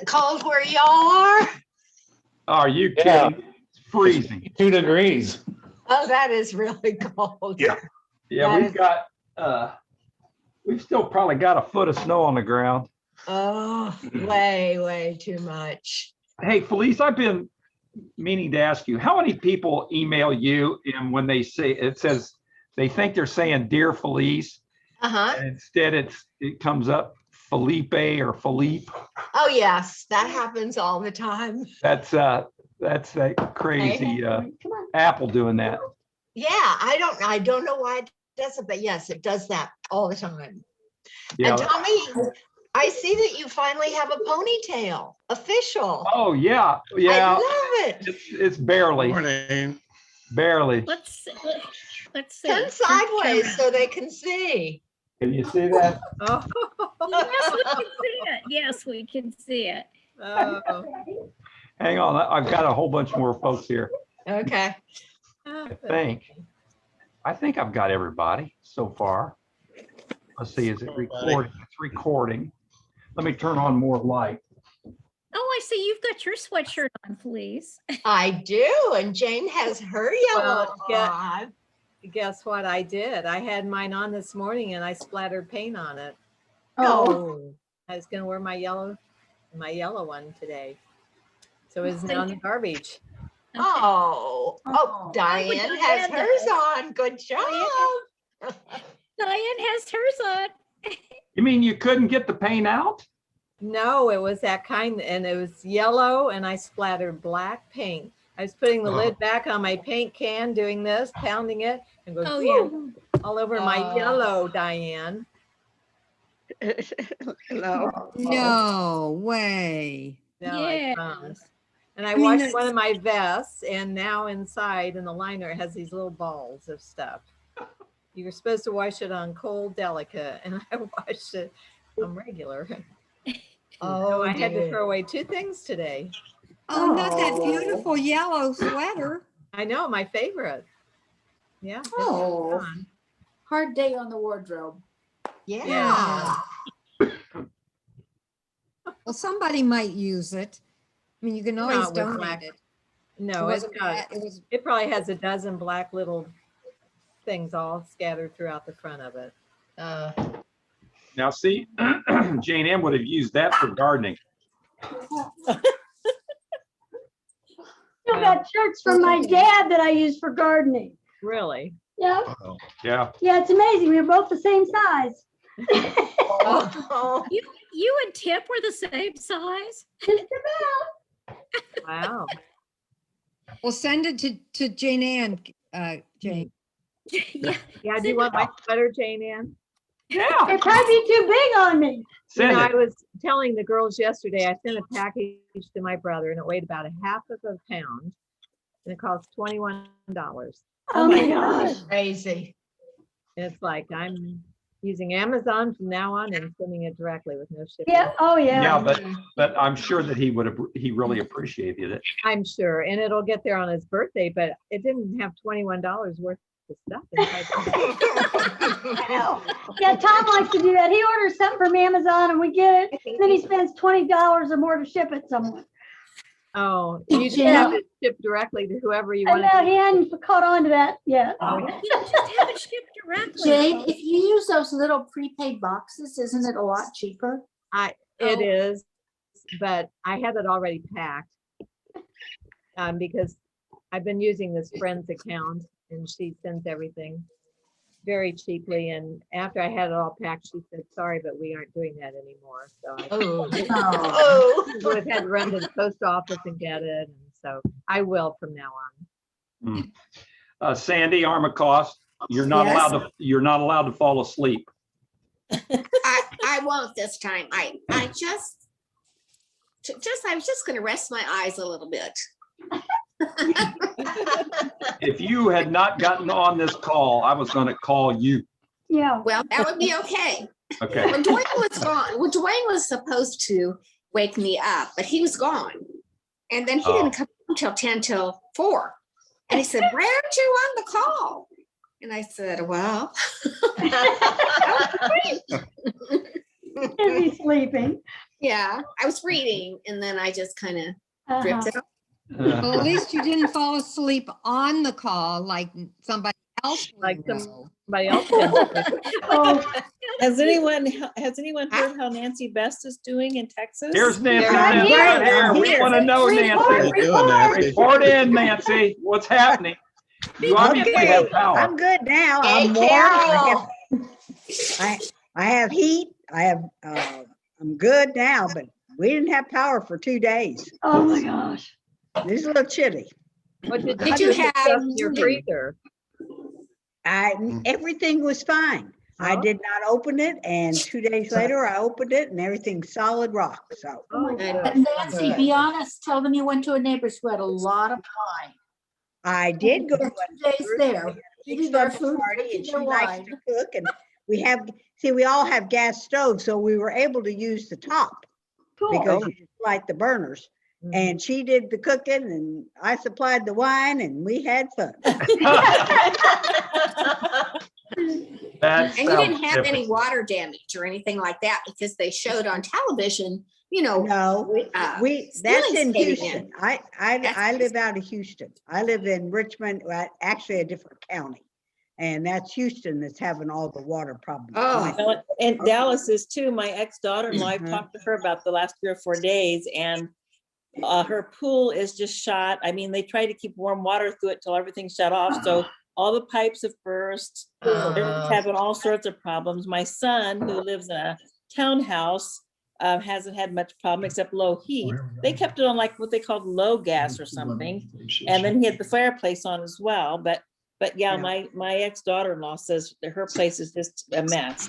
Cold where y'all are? Are you Yeah. kidding? It's freezing. 2 degrees. Oh, that is really cold. Yeah. Yeah, That we've is- got, we've still probably got a foot of snow on the ground. Oh, way too much. Hey, Felice, I've been meaning to ask you, how many people email you and when they say, it says, they think they're saying Dear Felice, Uh-huh. and instead it comes up Felipe or Philippe. Oh, yes, that happens all the time. That's that crazy Apple doing that. Yeah, I don't know why it does it, but yes, it does that all the time. Yeah. And Tommy, I see that you finally have a ponytail, official. Oh, yeah, I yeah. love it. It's barely, Morning. barely. Let's see. Turn sideways so they can see. Can you see that? Yes, we can see it. Yes, we can see it. Oh, Hang on, I've got a whole bunch more folks here. Okay. I think I've got everybody so far. Let's see, is it recording? It's recording. Let me turn on more light. Oh, I see. You've got your sweatshirt on, Felice. I do, and Jane has her yellow Well, on. guess what I did? I had mine on this morning and I splattered paint on it. Oh, I was gonna wear my yellow one today. So it's now in the garbage. oh, Diane has hers on. Good job. Diane has hers on. You mean you couldn't get the paint out? No, it was that kind, and it was yellow and I splattered black paint. I was putting the lid back on my paint can, doing this, pounding it, and goes Oh, yeah. all over my yellow, Diane. No way. No, I Yes. promise. And I I mean, washed that's- one of my vests, and now inside in the liner it has these little balls of stuff. You were supposed to wash it on cold delicate, and I washed it on regular. Oh, So I had to dear. throw away 2 things today. Oh, not that beautiful yellow sweater. I know, my favorite. Yeah. it was Oh. fun. Hard day on the wardrobe. Yeah. Well, somebody might use it. I mean, you can always Not with black. donate it. No, It it's wasn't got, bad. It was, it probably has a dozen black little things all scattered throughout the front of it. Now, see, Jane Ann would have used that for gardening. Still got shirts from my dad that I use for gardening. Really? Yeah, Yeah. yeah, it's amazing. We're both the same size. Oh, You and Tip were the same size. Just about. Wow. well, send it to Jane Ann, Jane. Yeah. Yeah, do you want my sweater, Jane Ann? Yeah. It'd probably be too big on me. You Send know, I it. was telling the girls yesterday, I sent a package to my brother and it weighed about a half of a pound. And it cost $21. Oh my gosh. crazy. It's like I'm using Amazon from now on and sending it directly with no shipping. Yeah, oh Yeah, yeah. but I'm sure that he really appreciated it. I'm sure, and it'll get there on his birthday, but it didn't have $21 worth of stuff inside. I know. Yeah, Tom likes to do that. He orders something from Amazon and we get it. Then he spends $20 or more to ship it somewhere. Oh, you should Yeah. have it shipped directly to whoever you I want. know, he hadn't caught on to that yet. Oh, Just have it shipped directly. Jane, if you use those little prepaid boxes, isn't it a lot cheaper? It is, but I have it already packed. Because I've been using this friend's account and she sends everything very cheaply. And after I had it all packed, she said, sorry, but we aren't doing that anymore. So I Oh, Oh. oh. would have had to run to the post office and get it. And so I will from now on. Sandy Armacost, you're not Yes. allowed to fall asleep. I won't this time. I was just gonna rest my eyes a little bit. If you had not gotten on this call, I was going to call you. Yeah. Well, that would be okay. Okay. When Dwayne was gone, Dwayne was supposed to wake me up, but he was gone. And then he Oh. didn't come until 10 till 4. And he said, why aren't you on the call? And I said, well, Is he sleeping? Yeah, I was reading and then I just kind of drifted off. Well, at least you didn't fall asleep on the call like somebody else. would Like know. somebody else. did. Oh, Has anyone heard how Nancy Best is doing in Texas? Here's Nancy. Right Best here. right here. We want to know, Report, Nancy. report. Report in, Nancy. What's happening? You obviously Okay, have power. I'm good now. Hey, I'm warm. Carol. I have heat. I'm good now, but we didn't have power for 2 days. Oh my gosh. It's a little chilly. What Did how you put stuff have- in your freezer? Everything was fine. I Oh. did not open it, and 2 days later I opened it and everything's solid rock, so. Oh, And good. And Nancy, be honest, tell them you went to a neighbor's who had a lot of wine. I did go. to Spent 2 days there. a big Eating their slumber food, party, and drinking she their likes wine. to cook, and we all have gas stoves, so we were able to use the top because you just light the burners. And she did the cooking and I supplied the wine and we had fun. That And you sounds didn't have any different. water damage or anything like that because they showed on television, you know. No, that's ceilings in caving Houston. in. I That's live out of Houston. I live in Richmond, well, actually a different county. And that's Houston that's having all the water problems. Oh. Well, and Dallas is too. My ex-daughter-in-law, I've Mhm. talked to her about the last 3 or 4 days, and her pool is just shot. I mean, they try to keep warm water through it till everything's shut off. So all the pipes have burst. They're having all sorts of problems. My son, who lives in a townhouse, hasn't had much problem except low heat. They kept it on like what they called low gas or something. And then he had the fireplace on as well. But yeah, Yeah. my ex-daughter-in-law says that her place is just a mess.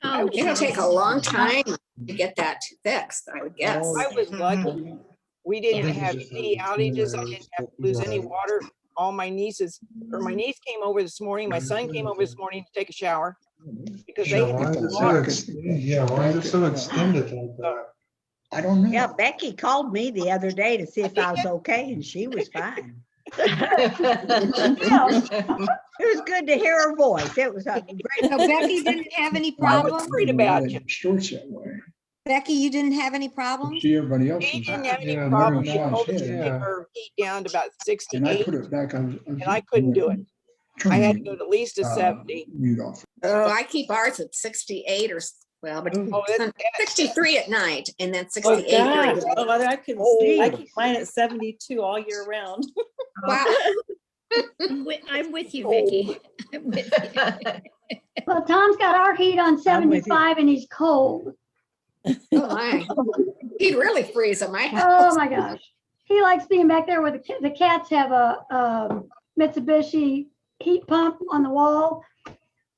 Oh, It'll take a long time to get that fixed, I would guess. I was lucky. We didn't have any outages. I didn't have to lose any water. All my nieces, or my niece came over this morning, my son came over this morning to take a shower. Because they Why had is it so water. why is it so extended like that? I don't know. Yeah, Becky called me the other day to see if I was okay and she was fine. It was good to hear her voice. It was a great. So Becky didn't have any I was problems? worried about you. Shorts that way. Becky, you didn't have any problems? See everybody else. She is- didn't have any yeah, problem. She they're told us to nice, take yeah. her heat down to about 60 And I 80, put it back on. and I couldn't do it. I had to go to at least a Uh, 70. Mute off. Oh, I keep ours at 68 or, well, but Oh, that's- 63 at night and then Oh, 68 during gosh. the day. Oh, I could, Oh. I keep mine at 72 all year round. Wow. I'm with you, Vicky. I'm with you. Well, Tom's got our heat on I'm with you. 75 and he's cold. Oh, my. He'd really freeze at my house. Oh my gosh. He likes being back there with the cats have a Mitsubishi heat pump on the wall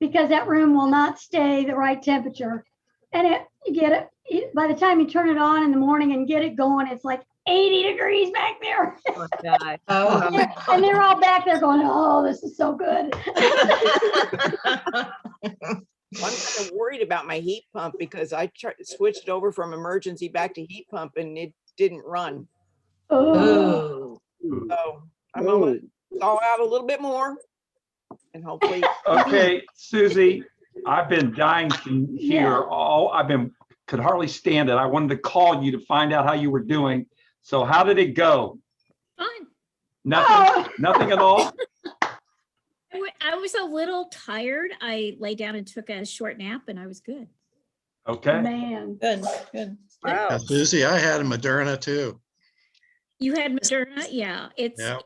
because that room will not stay the right temperature. And you get it, by the time you turn it on in the morning and get it going, it's like 80 degrees back there. Oh, God. Oh. And they're all back there going, oh, this is so good. I'm kind of worried about my heat pump because I switched over from emergency back to heat pump and it didn't run. Oh, Oh. So I'm gonna thaw out a little bit more and hopefully. Okay, Susie, I've been dying to hear Yeah. could hardly stand it. I wanted to call you to find out how you were doing. So how did it go? Fine. Nothing, nothing at all? I was a little tired. I lay down and took a short nap and I was good. Okay. man. Good, good. Wow. Susie, I had a Moderna too. You had Moderna? Yeah, Yeah.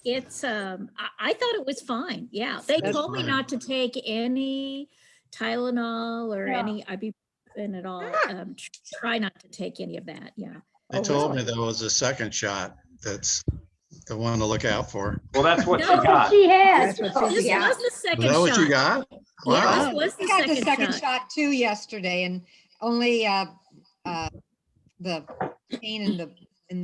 I thought it was fine. Yeah, they That's told me fine. not to take any Tylenol or Yeah. any ibuprofen at all. Try not to take any of that. Yeah. They told me there was a second shot. That's the one to look out for. Well, that's what you No. That's what got. she has. That's what This Susie got. was the Is second that what you shot. got? Yeah, Wow. this was I the got the second shot. shot too yesterday and only the pain in the In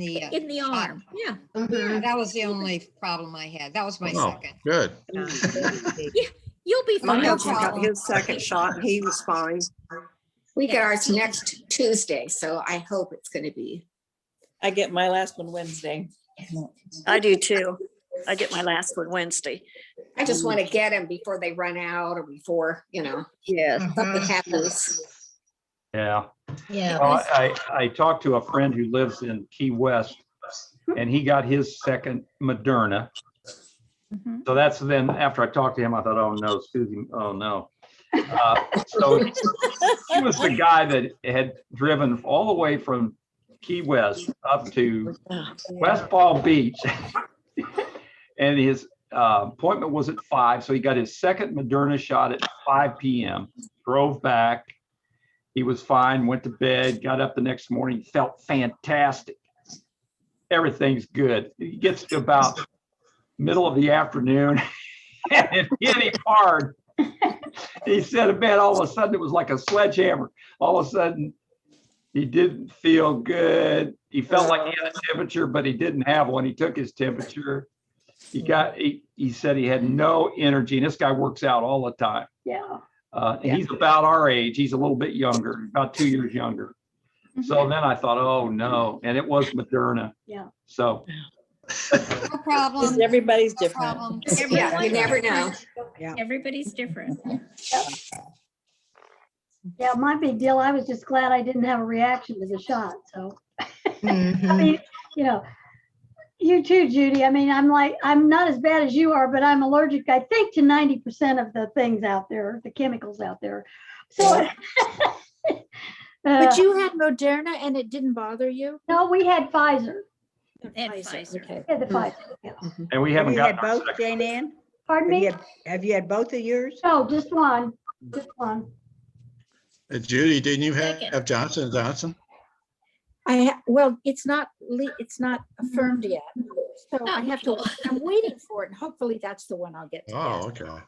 the shot. arm. Yeah. Mhm. That was the only problem I had. That was my Oh, second. good. You'll be My fine. husband got his second shot and he was fine. We get ours next Tuesday, so I hope it's going to be. I get my last one Wednesday. I do too. I get my last one Wednesday. I just want to get them before they run out or before, Yes. something happens. Yeah. Yeah. Well, I talked to a friend who lives in Key West, and he got his second Moderna. Mhm. So that's then, after I talked to him, I thought, oh no, Susie, oh no. So he was the guy that had driven all the way from Key West up to West Palm Beach. And his appointment was at 5, so he got his second Moderna shot at 5 p.m., drove back. He was fine, went to bed, got up the next morning, felt fantastic. Everything's good. He gets to about middle of the afternoon and it hit him hard. He said, man, all of a sudden it was like a sledgehammer. All of a sudden he didn't feel good. He felt like he had a temperature, but he didn't have one. He took his temperature. He said he had no energy, and this guy works out all the time. Yeah. And he's about our age. He's a little bit younger, about 2 years younger. So then I thought, oh no, and it was Moderna. Yeah. So. No problem. Everybody's No different. problem. Yeah, you never know. Everybody's different. Yeah, my big deal, I was just glad I didn't have a reaction to the shot, so. Mhm. I mean, you know, you too, Judy. I mean, I'm not as bad as you are, but I'm allergic, I think, to 90% of the things out there, the chemicals out there. So. But you had Moderna and it didn't bother you? No, we had Pfizer. And Pfizer. Okay. We had the Pfizer, yeah. And we Have haven't you had got. our both, second. Jane Ann? Pardon me? Have you had both of yours? No, just one, just one. Judy, didn't you Second. have Johnson & Johnson? Well, it's not affirmed yet. So I have to, I'm waiting for it and hopefully that's the one I'll get. to Oh, get. okay.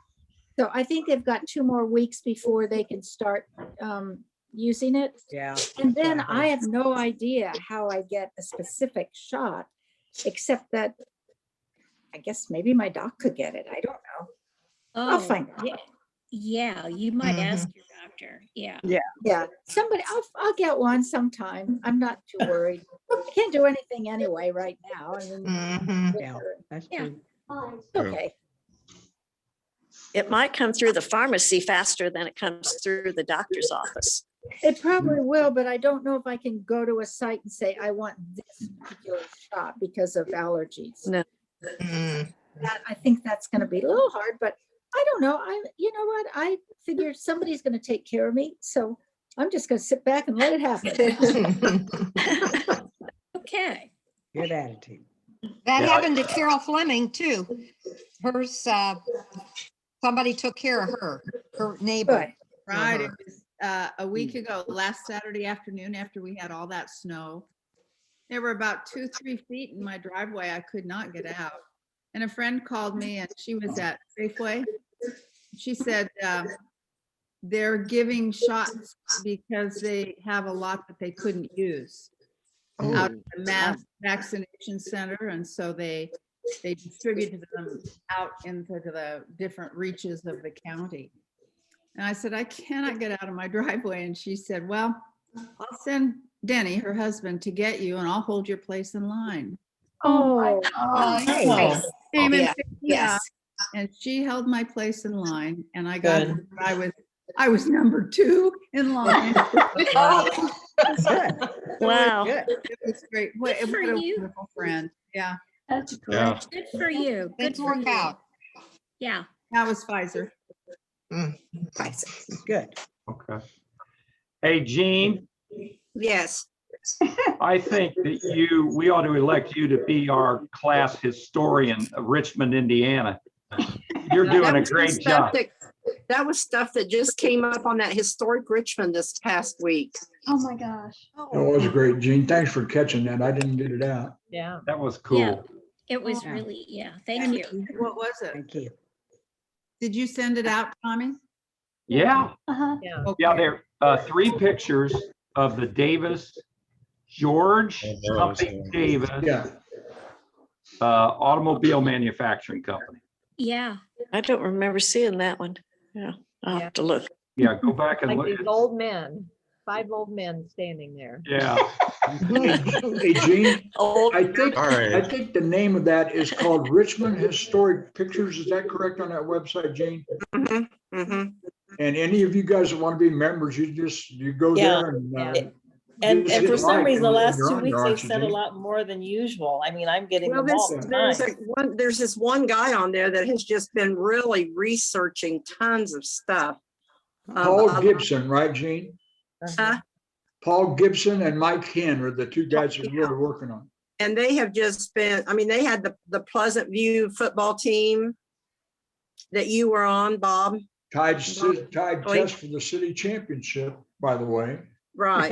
So I think they've got 2 more weeks before they can start using it. Yeah. And then I have no idea how I get a specific shot, except that I guess maybe my doc could get it. I don't know. I'll Oh, find out. yeah, you might ask your doctor. Yeah. Yeah, somebody, I'll get one sometime. I'm not too worried. I can't do anything anyway right now. I mean, Mhm. Yeah, that's Yeah. true. it's okay. It might come through the pharmacy faster than it comes through the doctor's office. It probably will, but I don't know if I can go to a site and say, I want this particular shot because of allergies. No. Mm. I think that's gonna be a little hard, but I don't know. You know what? I figure somebody's gonna take care of me, so I'm just gonna sit back and let it happen. Okay. Good attitude. That Yeah. happened to Carol Fleming too. Hers, somebody took care of her neighbor. Good. Right, it was a week ago, last Saturday afternoon, after we had all that snow. There were about 2-3 feet in my driveway. I could not get out. And a friend called me and she was at Safeway. She said, they're giving shots because they have a lot that they couldn't use out of the mass vaccination center. And so they distributed them out into the different reaches of the county. And I said, I cannot get out of my driveway. And she said, well, I'll send Denny, her husband, to get you and I'll hold your place in line. Oh, Nice. Came and Yeah, picked me yes. up, and she held my place in line and I got, I was number 2 in line. Oh, Good. Wow. Good. It was great. What Good for what a you. wonderful friend. Yeah, That's great. Yeah. Good for you. Good Didn't for work you. out. Yeah. that was Pfizer. Good. Okay. Hey, Gene, yes. I think that we ought to elect you to be our class historian of Richmond, Indiana. You're doing That a was the great stuff job. that was stuff that just came up on that historic Richmond this past week. Oh, my gosh. That was great, Gene. Thanks for catching that. I didn't get it out. Yeah. That was Yeah. cool. It was Yeah. really, yeah. Thank you. What was it? Thank you. Did you send it out, Tommy? Yeah. Uh-huh. Yeah. Yeah, there are 3 pictures of the Davis, George something Davis Yeah. automobile manufacturing company. Yeah. I don't remember seeing that one. Yeah, I'll have to look. Yeah, go back and Like look. these at old men, 5 old men standing there. Yeah. Hey, Gene, Old, I think, All right. I think the name of that is called Richmond Historic Pictures. Is that correct on that website, Gene? Mhm, mhm. And any of you guys that want to be members, you go Yeah. there and. And just for hit some like, reason, the and last you're 2 on weeks, there, they've aren't you, sent a Jean? lot more than usual. I mean, I'm getting Well, them all the time. there's this one guy on there that has just been really researching tons of stuff. Paul Gibson, right, Gene? Huh? Paul Gibson and Mike Ken are the two guys that are really working on. And they have just been, I mean, they had the Pleasant View football team that you were on, Bob. Tied test for the city championship, by the way. Right.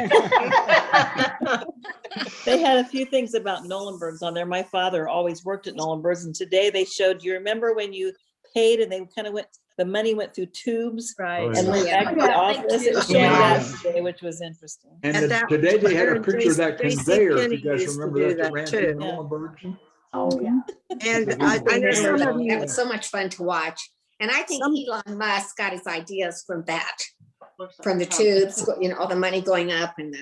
They had a few things about Nolenbergs on there. My father always worked at Nolenbergs, and today they showed, you remember when you paid and they kind of went, the money went through tubes Right. and went back to the office? It was showing that today, which was interesting. And today they had a picture of that JC conveyor, if you Penney guys used to remember do that that ran too. through Nolenberg. Oh, yeah. And I know some of That you, was so much fun to watch. And I think Elon Musk got his ideas from that, from the tubes, all the money going up and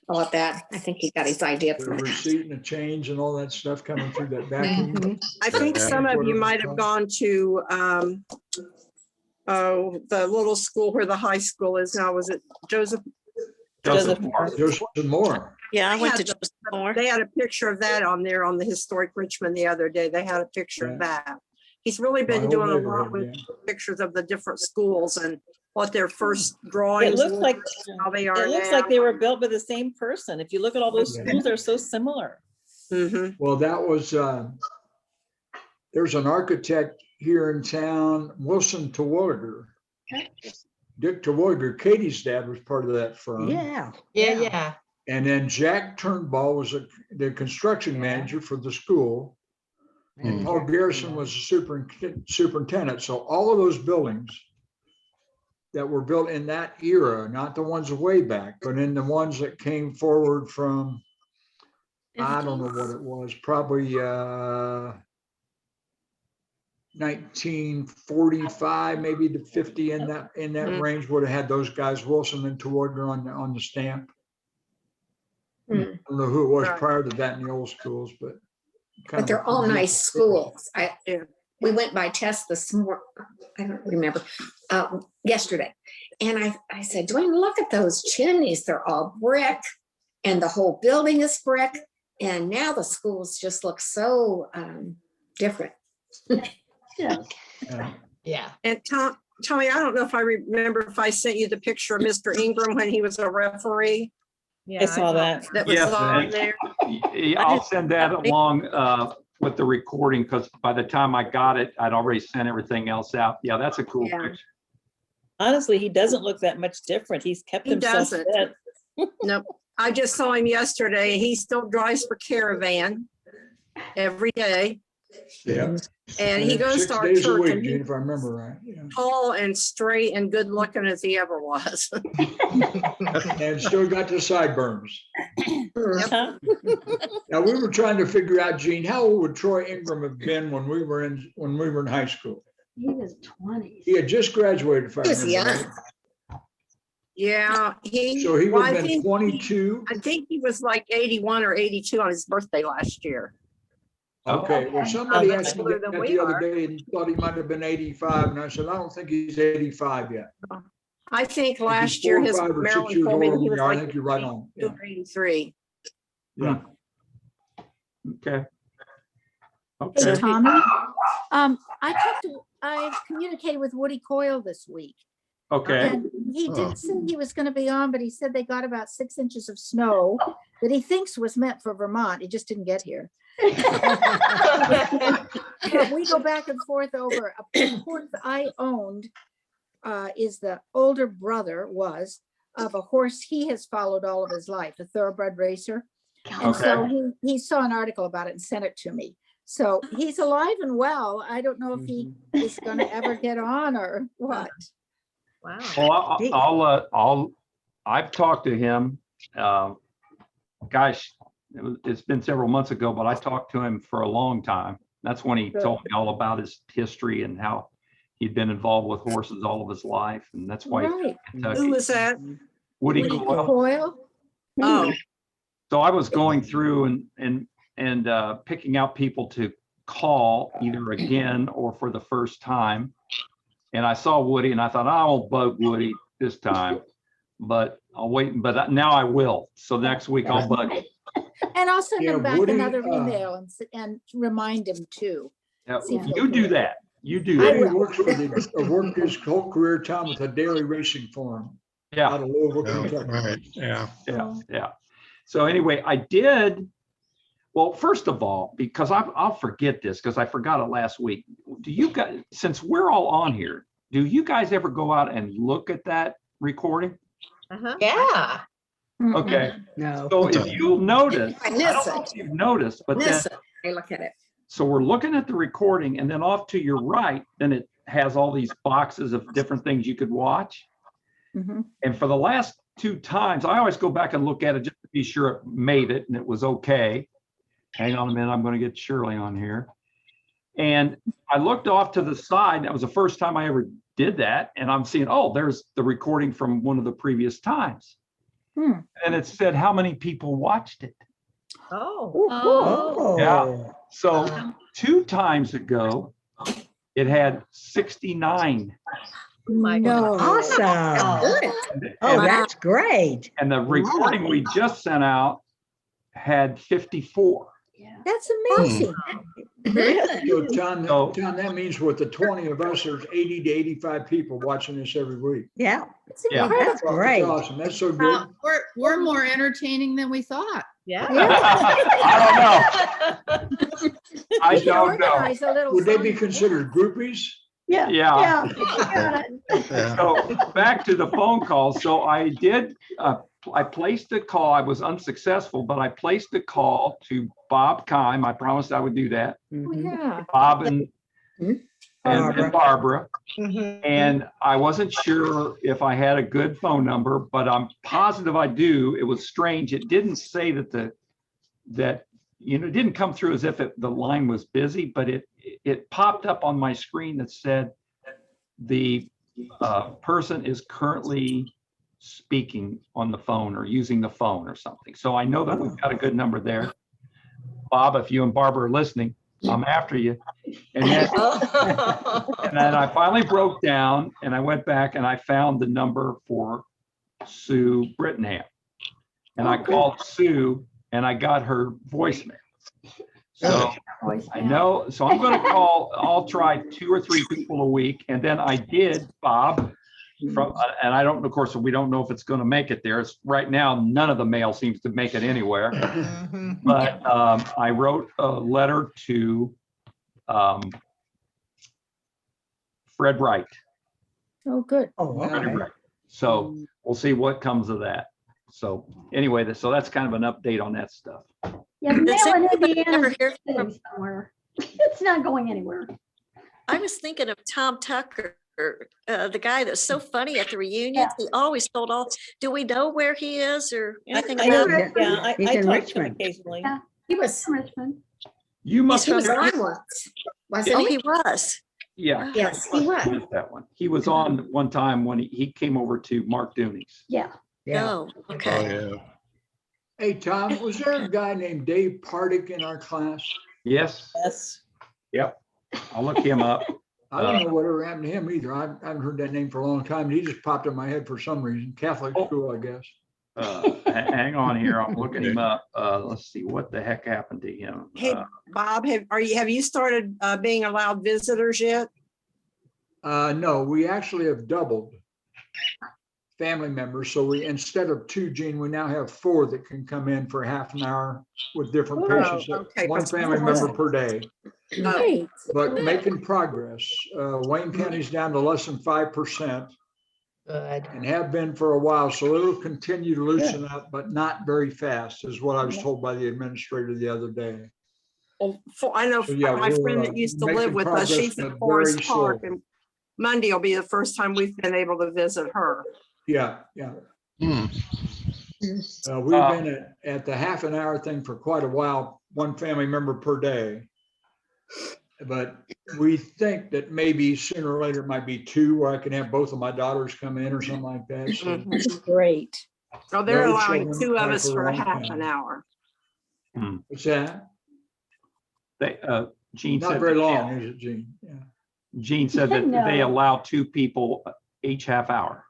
all of that. I think he got his idea The from that. receipt and the change and all that stuff coming through that vacuum. I think some of you might have gone to the little school where the high school is now. Was it Joseph? Joseph Moore. Yeah, I They went had to Joseph Moore. They had a picture of that on there on the Historic Richmond the other day. They had a picture of that. He's really My been whole doing a lot neighborhood, with yeah. pictures of the different schools and what their first It drawings. looks were, like, how they are it looks now. like they were built by the same person. If you look at all those Yeah. schools, they're so similar. Well, that was, there's an architect here in town, Wilson Terwilliger. Dick Terwilliger, Katie's dad was part of that firm. Yeah. And then Jack Turnbull was the construction manager for the school. And Paul Garrison was the superintendent. So all of those buildings that were built in that era, not the ones way back, but in the ones that came forward from, I don't know what it was, probably 1945, maybe to 50 in that range would have had those guys, Wilson and Terwilliger on the stamp. I don't know who it was prior to that in the old schools, but. But they're all nice schools. We went by test this morning, I don't remember, yesterday. And I said, Dwayne, look at those chimneys. They're all brick and the whole building is brick. And now the schools just look so different. Yeah. And Tommy, I don't know if I remember if I sent you the picture of Mr. Ingram when he was a referee. I saw that. That was Yes, on and there. I'll send that along with the recording, because by the time I got it, I'd already sent everything else out. Yeah, that's a cool Yeah. picture. Honestly, he doesn't look that much different. He's kept He himself doesn't. fit. Nope. I just saw him yesterday. He still drives for Caravan every day. Yeah. And he goes 6 to our days a church week, and Gene, he's if I remember right. Yeah. tall and straight and good looking as he ever was. And still got the sideburns. Huh? Now, we were trying to figure out, Gene, how old would Troy Ingram have been when we were in high school? He was 20. He had just graduated, if I He was remember young. right. Yeah, So he well, would I have been think- 22. I think he was like 81 or 82 on his birthday last year. Okay, well, somebody that's asked me older that than the we other are. day and thought he might have been 85, and I said, I don't think he's 85 yet. I think If he's last year 4 or his 5 or 6 Marilyn years told me older that he than was we are. I like think you're right on. 82 or 83. Yeah. Okay. Hey, Okay. Tommy, I communicated with Woody Coyle this week. Okay. And he didn't say he was going to be on, but he said they got about 6 inches of snow that he thinks was meant for Vermont. It just didn't get here. But we go back and forth over a horse I owned is the older brother of a horse he has followed all of his life, a thoroughbred racer. And so he saw an article about it and sent it to me. So he's alive and well. I don't know if he is going to ever get on or what. Wow. Well, I've talked to him. Gosh, it's been several months ago, but I talked to him for a long time. That's when he told me all about his history and how he'd been involved with horses all of his life, and that's why he's Right. from Kentucky. Who was that? Woody Woody Coyle. Coyle? Oh, So I was going through and picking out people to call either again or for the first time. And I saw Woody and I thought, I won't bug Woody this time, but I'll wait. But now I will. So next week I'll bug him. And I'll send Yeah, him back Woody, another email and remind him too. Yeah, See if he'll you do it. that. You do Woody that. works worked his whole career time with a daily racing farm Yeah. out of Louisville, Oh, Kentucky. right, yeah. Yeah. So anyway, I did. Well, first of all, because I'll forget this because I forgot it last week. Do you guys, since we're all on here, do you guys ever go out and look at that recording? Yeah. Okay. No. So if you'll notice, I I miss don't know it. if you've noticed, but then, Miss it. I look at it. so we're looking at the recording and then off to your right, then it has all these boxes of different things you could watch. Mhm. And for the last 2 times, I always go back and look at it just to be sure it made it and it was okay. Hang on a minute, I'm going to get Shirley on here. And I looked off to the side. That was the first time I ever did that. And I'm seeing, oh, there's the recording from one of the previous times. Hmm. And it said how many people watched it. Oh. Oh. Yeah. So 2 times ago, it had 69. My No. Awesome. Good. Oh, And, that's great. and the recording we just sent out had 54. That's amazing. So John, So- John, that means with the 20 of us, there's 80 to 85 people watching this every week. Yeah, That's Yeah. incredible. that's great. That's awesome. That's so good. We're more entertaining than we thought. Yeah. I don't know. I We can don't know. organize a little Would they be something. considered groupies? Yeah. Yeah. Yeah. Yeah. So back to the phone call. So I did, I placed a call. I was unsuccessful, but I placed a call to Bob Kime. I promised I would do that. Oh, Mhm. yeah. Bob and Barbara. Barbara. Mhm. And I wasn't sure if I had a good phone number, but I'm positive I do. It was strange. It didn't say that it didn't come through as if the line was busy, but it popped up on my screen that said the person is currently speaking on the phone or using the phone or something. So I know that we've got a good number there. Bob, if you and Barbara are listening, I'm after you. And then I finally broke down and I went back and I found the number for Sue Brittenham. And I called Sue and I got her voicemail. So I know, so I'm going to I'll try 2 or 3 people a week. And then I did, Bob, and I don't, of course, we don't know if it's going to make it there. It's right now, none of the mail seems to make it anywhere. Mhm. But I wrote a letter to Fred Wright. Oh, good. Oh, Fred okay. Wright. So we'll see what comes of that. So anyway, so that's kind of an update on that stuff. Yeah, Does mail in anybody Indiana ever hear from- is somewhere. It's not going anywhere. I was thinking of Tom Tucker, the guy that's so funny at the reunions. He always told all, do we know where he is or anything I about know, it? yeah, He's I in talk to him Richmond. occasionally. Yeah. He was, Richmond. You must he was have, on once. Wasn't Oh, he? he was. yeah. Yes, he was. Missed that one. He was on one time when he came over to Mark Dooney's. Yeah. Yeah. Oh, Oh, okay. yeah. Hey, Tom, was there a guy named Dave Pardick in our class? Yes. Yes. Yep. I'll look him up. I don't know whatever happened to him either. I haven't heard that name for a long time. He just popped in my head for some reason. Catholic school, I guess. Hang on here. I'm looking him up. Let's see what the heck happened to him. Hey, Bob, have you started being allowed visitors yet? No, we actually have doubled family members. So instead of 2, Gene, we now have 4 that can come in for half an hour with different Oh, patients. okay. One family member per day, Great. but making progress. Wayne County's down to less than 5%. Good. And have been for a while, so it'll continue to loosen up, but not very fast, is what I was told by the administrator the other day. Well, I know So, yeah, my we're, friend that used to live making with us, progress, she's but at Forest very slow. Park, and Monday will be the first time we've been able to visit her. Yeah, yeah. Hmm. We've been at the half an hour thing for quite a while, 1 family member per day. But we think that maybe sooner or later it might be 2, where I can have both of my daughters come in or something like that. So Great. So they're No allowing children 2 of play us for a for a long half time. an hour. what's that? Gene Not said very they long, can't- is it, Gene? Yeah. Gene said that No. they allow 2 people each half hour.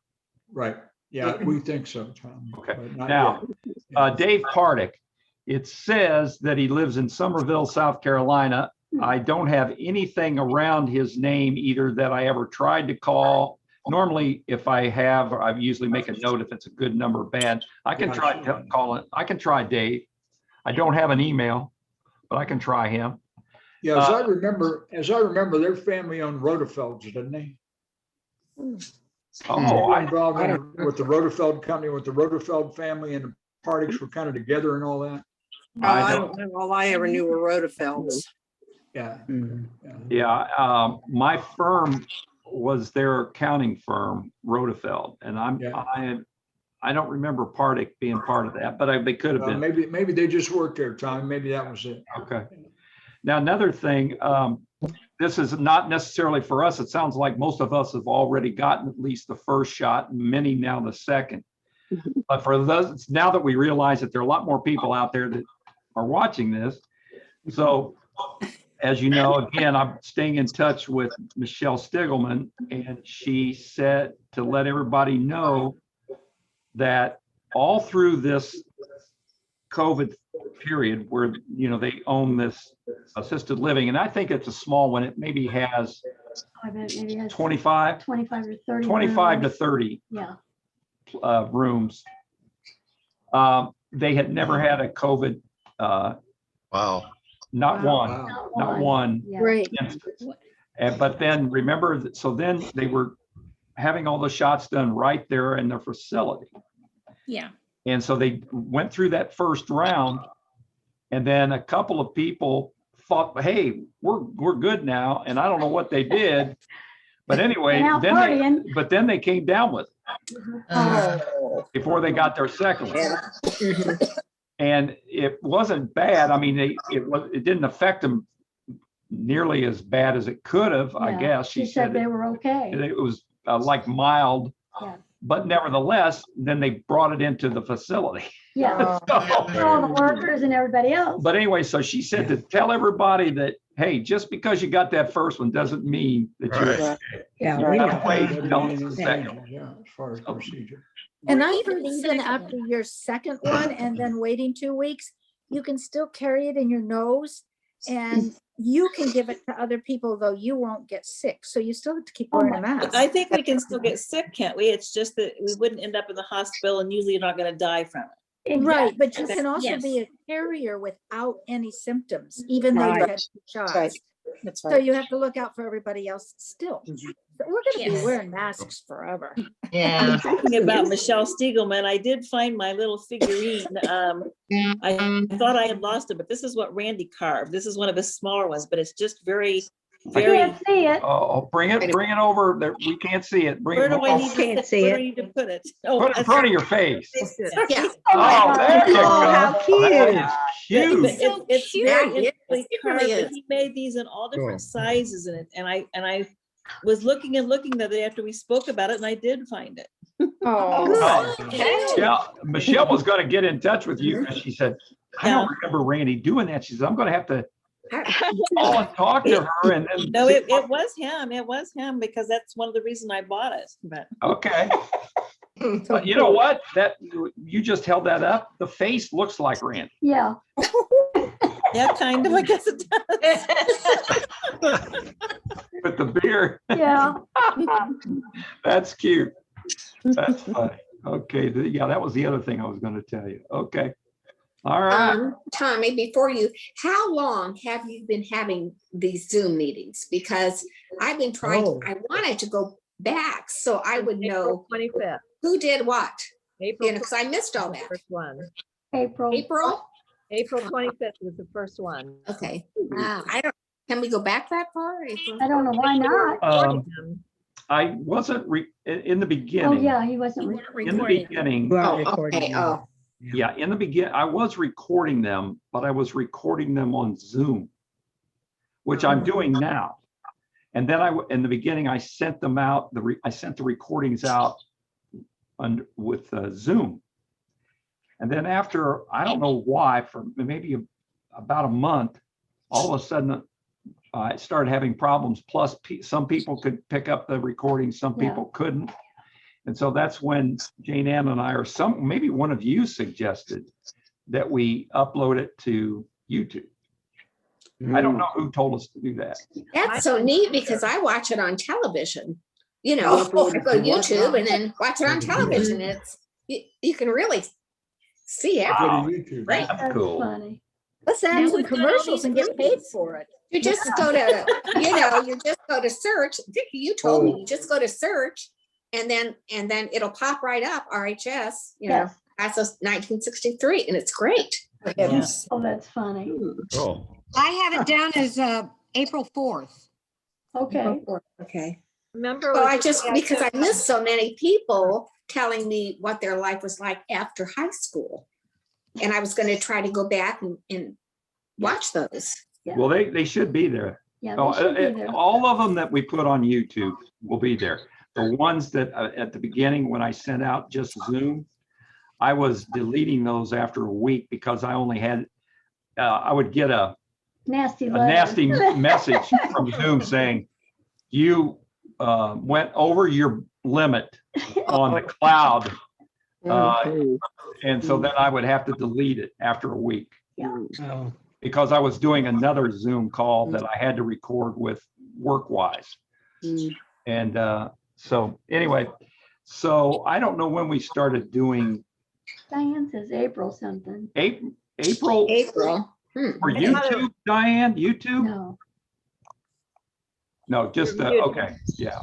Right. Yeah, we think so, Tom. Okay. but not Now, yet. Dave Pardick, it says that he lives in Somerville, South Carolina. I don't have anything around his name either that I ever tried to call. Normally, if I have, I usually make a note if it's a good number, bad. I can try to call it. I can try Dave. I don't have an email, but I can try him. Yeah, as I remember, their family owned Rotefelds, didn't they? Oh, They were I, involved with the Rotefeld company, with the Rotefeld family, and the Pardicks were kind of together and all that. I don't know. All I ever knew were Rotefelds. Yeah. yeah, my firm was their accounting firm, Rotefeld, and I don't remember Pardick being part of that, but they could have been. Maybe they just worked there, Tom. Maybe that was it. Okay. Now, another thing, this is not necessarily for us. It sounds like most of us have already gotten at least the first shot, many now the second. But for those, now that we realize that there are a lot more people out there that are watching this. So as you know, again, I'm staying in touch with Michelle Stiglman, and she said to let everybody know that all through this COVID period where, you know, they own this assisted living, and I think it's a small one. It maybe has I bet maybe it has 25 or 30. 25 to rooms. 30 Yeah. rooms. They had never had a COVID, Wow. not one, not one. Yeah. Great. instance. But then remember, so then they were having all the shots done right there in their facility. Yeah. And so they went through that first round, and then a couple of people thought, hey, we're good now. And I don't know what they did. But anyway, Went out then they came down with it Oh. before they got their second one. And it wasn't bad. I mean, it didn't affect them nearly as bad as it could have, I Yeah. guess. She said they were okay. it was like mild, Yeah. but nevertheless, then they brought it into the facility. Yeah. For all the workers and everybody else. But anyway, so she said to tell everybody that, hey, just because you got that first one doesn't mean that Right. Yeah, you we gotta know. wait until the second one. Yeah, as far as procedure. And Or I even heard the even second after one. your second one and then waiting 2 weeks, you can still carry it in your nose and you can give it to other people, though you won't get sick. So you still have to keep wearing a mask. I think we can still get sick, can't we? It's just that we wouldn't end up in the hospital and usually you're not gonna die from it. Right, but you can also Yes. be a carrier without any symptoms, even though you Right. had 2 shots. Right. That's So right. you have to look out for everybody else still. But we're gonna be Yes. wearing masks forever. Yeah. Talking about Michelle Stiegelman, I did find my little figurine. I thought I had lost it, but this is what Randy carved. This is one of his smaller ones, but it's just very, I very. can't see it. Oh, bring it over there. We can't see it. Bring Where it do I over. need Can't to, see where it. do I need to put it? Oh, Put it in that's- front of your face. Yeah. Oh, there you go. how cute. That is But cute. it's cute. very Yeah, it intricately it really carved, but is. he made these in all different Cool. sizes in it, and I was looking and looking the other day after we spoke about it, and I did find it. Oh, Okay. yeah, Michelle was going to get in touch with you because she said, I don't remember Randy doing that. She said, I'm going to have to call and talk to her and then. No, see it what-" was him. It was him because that's one of the reasons I bought it. But Okay. But you know what? That you just held that up. The face looks like Randy. Yeah. yeah, kind of. I guess it does. With the beard. Yeah. That's cute. That's funny. Okay. Yeah, that was the other thing I was going to tell you. Okay. All right. Tommy, before you, how long have you been having these Zoom meetings? Because I've been trying, I wanted to go back so I would know 25th. who did what, April. because I missed all that. First one. April. April? 25th was the first one. Okay. I don't, can we go back that far? April? I don't know why not. I wasn't in the Oh, beginning. yeah, he wasn't. You weren't In the recording. beginning. Oh, okay, oh. Yeah, in the beginning, I was recording them, but I was recording them on Zoom, which I'm doing now. And then in the beginning, I sent them out. I sent the recordings out with Zoom. And then after, I don't know why, for maybe about a month, all of a sudden, I started having problems. Plus, some people could pick up the recording, some Yeah. people couldn't. And so that's when Jane Ann and I, or maybe one of you suggested that we upload it to YouTube. I don't know who told us to do that. That's so neat because I watch it on television. You know, I go to YouTube and then watch it on television. It's, you can really see Go to everything. YouTube. Right. That's Oh. funny. Let's Now add some we've got all commercials these and get paid movies. for it. You just go to, you just go to search. Vicky, you told me, Oh. you just go to search and then it'll pop right up RHS, you know, Yes. as of 1963, and it's great. Yes. Oh, that's funny. Oh, I have it down as April 4th. Okay. Okay. Remember? Well, we I just, had because I to- missed so many people telling me what their life was like after high school. And I was going to try to go back and watch those. Yeah. Well, they should be there. Yeah, Oh, they should be there. all of them that we put on YouTube will be there. The ones that at the beginning, when I sent out just Zoom, I was deleting those after a week because I only had, I would get a Nasty letter. nasty message from Zoom saying, you went over your limit on the cloud. And so then I would have to delete it after a week. Yeah. Because I was doing another Zoom call that I had to record with WorkWise. And so anyway, so I don't know when we started doing Diane says April something. April April. for YouTube, Diane, YouTube? No. No, just, You're muted. okay, yeah.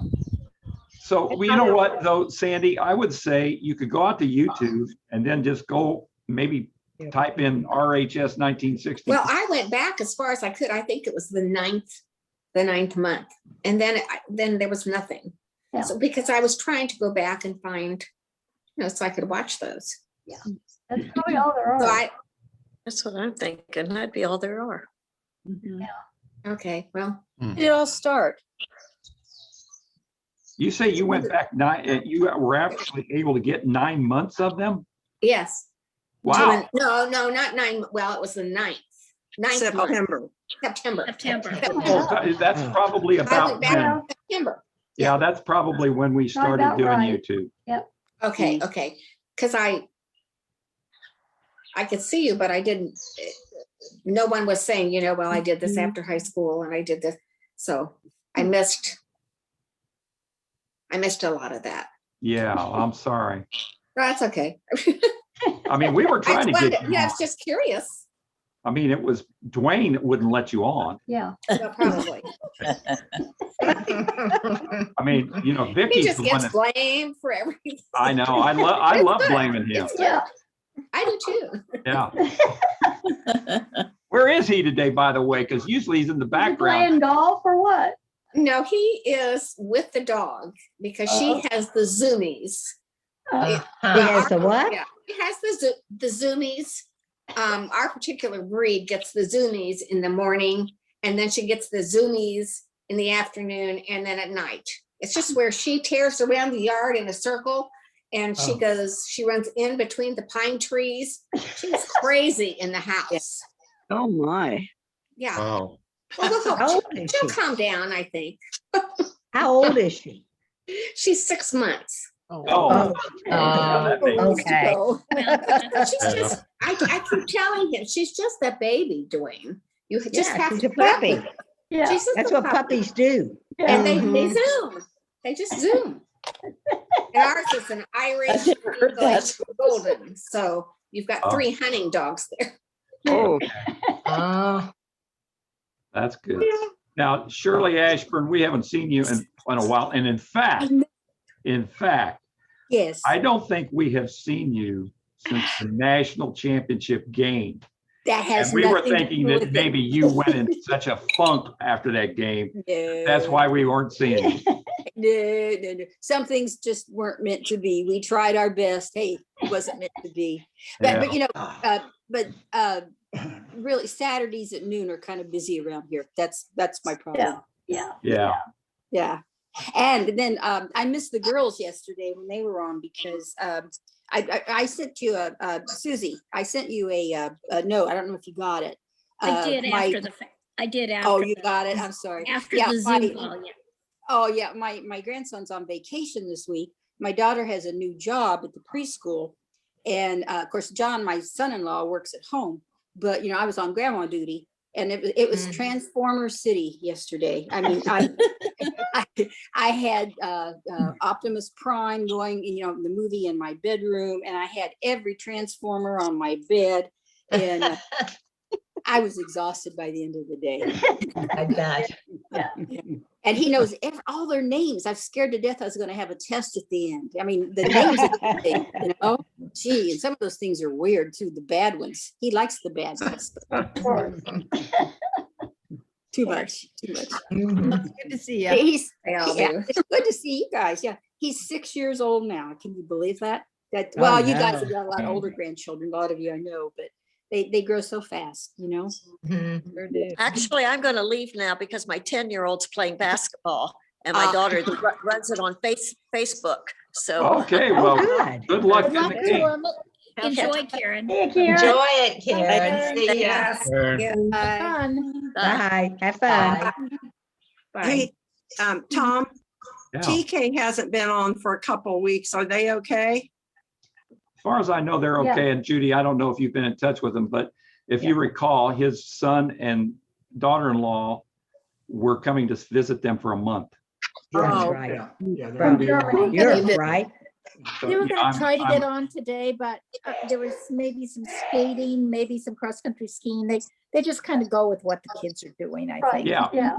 So, well, you know what, though, Sandy, I would say you could go out to YouTube and then just go, maybe type in RHS 1960. Well, I went back as far as I could. I think it was the ninth month. And then there was nothing. Yeah. So because I was trying to go back and find, so I could watch those. Yeah. That's probably all there So are. That's what I'm thinking. That'd be all there are. Okay, well, Did it all start? You say you went back you were actually able to get 9 months of them? yes. Wow. No, not 9. Well, it was the 9th. 9th month. September. September. Well, that's probably I about went back when, in September. yeah, that's probably when we started about doing right. YouTube. Okay, okay. Because I could see you, but I didn't, no one was saying, well, I did this after high school and I did this. So I missed a lot of that. Yeah, I'm sorry. That's okay. I mean, we were I trying to just get wanted, you I on. was just curious. I mean, it was Dwayne that wouldn't let you on. Yeah. Well, probably. I mean, He Vicky's just the one gets that, blamed for everything. I know, I love blaming him. Yeah. I do too. Yeah. Where is he today, by the way? Because usually he's in the You background. playing golf or what? No, he is with the dog because she has the zoomies. He has the what? Yeah, he has the zoomies. Our particular breed gets the zoomies in the morning, and then she gets the zoomies in the afternoon, and then at night. It's just where she tears around the yard in a circle, and she runs in between the pine trees. She's crazy in the house. Oh, my. Yeah. wow. Well, How old is she'll she? calm down, I think. How old is she? She's 6 months. Oh. Okay. So, she's just, I keep telling him, she's just a baby, Dwayne. You just Yeah, have she's to a puppy. Yeah. She's just That's a what puppy. puppies do. And they Mhm. zoom. They just zoom. And ours is an Irish never heard that. English golden. So you've got 3 hunting dogs there. Oh. That's good. Now, Shirley Ashburn, we haven't seen you in a while. And in fact, Yes. I don't think we have seen you since the national championship game. That has And we were nothing to thinking do that with it. maybe you went in such a funk after that game. That's No. why we weren't seeing you. No. Some things just weren't meant to be. We tried our best. Hey, it wasn't meant to be. But really Saturdays at noon are kind of busy around here. That's my problem. Yeah. Yeah. Yeah. And then I missed the girls yesterday when they were on because I sent you Susie, I sent you a note. I don't know if you got it. I did My- after the fact. I did after. Oh, you got it. I'm sorry. After Yeah, the my- Zoom call, yeah. Oh, yeah, my grandson's on vacation this week. My daughter has a new job at the preschool. And of course, John, my son-in-law, works at home, but I was on grandma duty. And it was Transformer City yesterday. I mean, I had Optimus Prime going, the movie in my bedroom, and I had every Transformer on my bed. And I was exhausted by the end of the day. I bet. Yeah. And he knows all their names. I'm scared to death I was going to have a test at the end. I mean, the names, gee, and some of those things are weird too, the bad ones. He likes the bad ones. Too much. It's good to see you. It's good to see you guys. Yeah. He's 6 years old now. Can you believe that? Well, you guys have got a lot of older grandchildren, a lot of you I know, but they grow so fast, Actually, I'm going to leave now because my 10-year-old's playing basketball and my daughter runs it on Facebook. So Okay, well, good luck Good in luck the to game. them. Enjoy, Karen. Enjoy it, Karen. See ya. Fun. Bye. Have fun. Hey, Tom, Yeah. TK hasn't been on for a couple of weeks. Are they okay? As far as I know, they're Yeah. okay. And Judy, I don't know if you've been in touch with them, but if you recall, his son and daughter-in-law were coming to visit them for a month. That's right. Yeah, they're gonna be on. You're right. So, They were yeah, gonna I'm- try to I'm- get on today, but there was maybe some skating, maybe some cross-country skiing. They just kind of go with what the kids are doing, I think. Yeah, Yeah.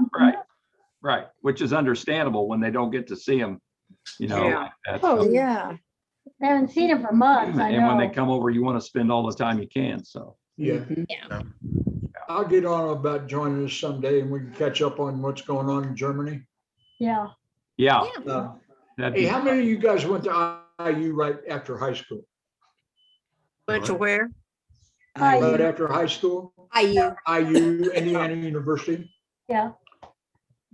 right. Which is understandable when they don't get to see him, Yeah. Oh, yeah. I haven't seen him for months, I And when they know. come over, you want to spend all the time you can, so. Yeah, Yeah. I'll get on about joining us someday and we can catch up on what's going on in Germany. Yeah. Yeah. Uh, that'd Hey, be- how many of you guys went to IU right after high school? Went to where? Right after high school? IU. IU, Indiana University. Yeah.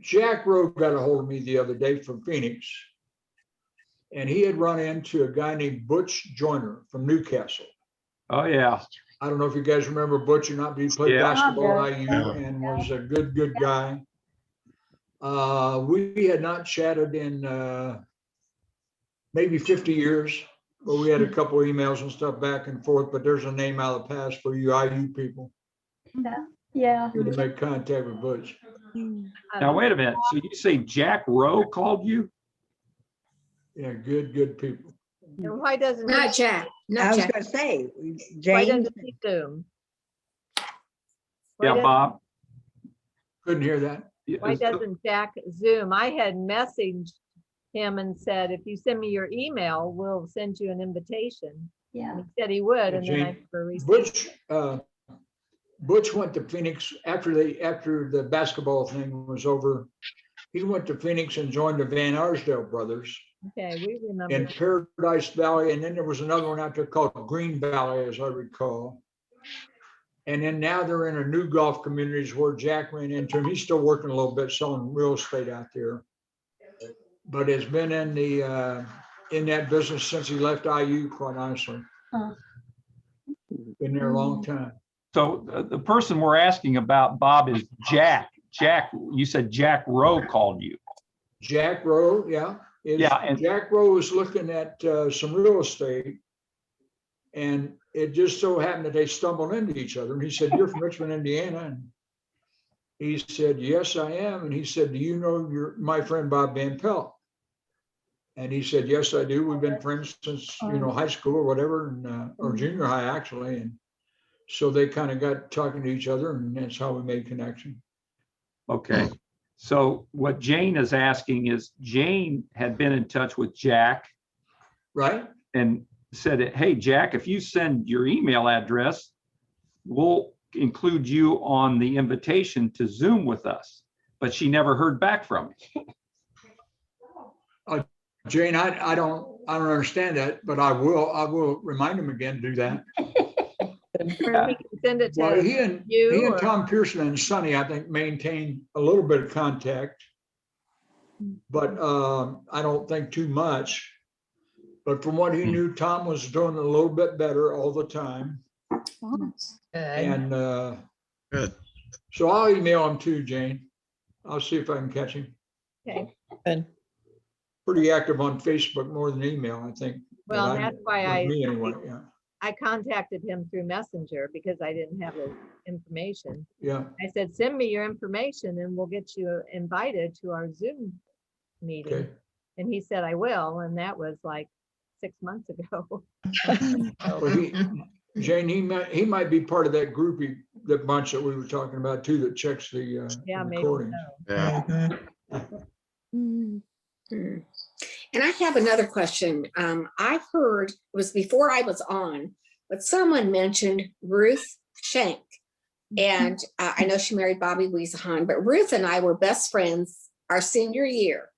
Jack Rowe got a hold of me the other day from Phoenix. And he had run into a guy named Butch Joyner from Newcastle. Oh, yeah. I don't know if you guys remember Butch or not, but he played Yeah. basketball at IU and was a good guy. We had not chatted in maybe 50 years, but we had a couple of emails and stuff back and forth, but there's a name out of the past for you IU people. Yeah. Good to make contact with Butch. Now, wait a minute. So you say Jack Rowe called you? Yeah, good people. And why doesn't? Not Jack, I not was Jack. gonna say, Why James, doesn't he Zoom? Why Yeah, doesn't- Bob? Couldn't hear that. Why doesn't Jack Zoom? I had messaged him and said, if you send me your email, we'll send you an invitation. Yeah. He said he would, and then I Jane, never received. Butch went to Phoenix after the basketball thing was over. He went to Phoenix and joined the Van Arsdale brothers Okay, we remember. in Paradise Valley. And then there was another one out there called Green Valley, as I recall. And then now they're in a new golf communities where Jack ran into him. He's still working a little bit selling real estate out there. But has been in that business since he left IU, quite honestly. Huh. Been there a long time. So the person we're asking about, Bob, is Jack. Jack, you said Jack Rowe called you. Jack Rowe, yeah. Yeah, and- Jack Rowe was looking at some real estate. And it just so happened that they stumbled into each other. And he said, "You're from Richmond, Indiana." And he said, "Yes, I am." And he said, "Do you know my friend Bob Van Pelt?" And he said, "Yes, I do. We've been friends since, high school or whatever, and or junior high, actually." And so they kind of got talking to each other, and that's how we made connection. Okay. So what Jane is asking is, Jane had been in touch with Jack. Right. And said, "Hey, Jack, if you send your email address, we'll include you on the invitation to Zoom with us." But she never heard back from him. Jane, I don't understand that, but I will remind him again to do that. We can send it Well, to he and you. or- Tom Pearson and Sonny, I think, maintain a little bit of contact. But I don't think too much. But from what he knew, Tom was doing a little bit better all the time. And Good. So I'll email him too, Jane. I'll see if I can catch him. Okay, Good. Pretty active on Facebook more than email, I think. but well, I- that's why with me anyway, yeah, I contacted him through Messenger because I didn't have his information. yeah. I said, send me your information and we'll get you invited to our Zoom meeting. Okay. And he said, I will, and that was like 6 months ago. Well, Jane, he might be part of that groupie, that bunch that we were talking about too, that checks the Yeah, maybe recordings. so. Yeah. Mm. And I have another question. I've heard, it was before I was on, but someone mentioned Ruth Shank. And I know she married Bobby Wiesahan, but Ruth and I were best friends our senior year.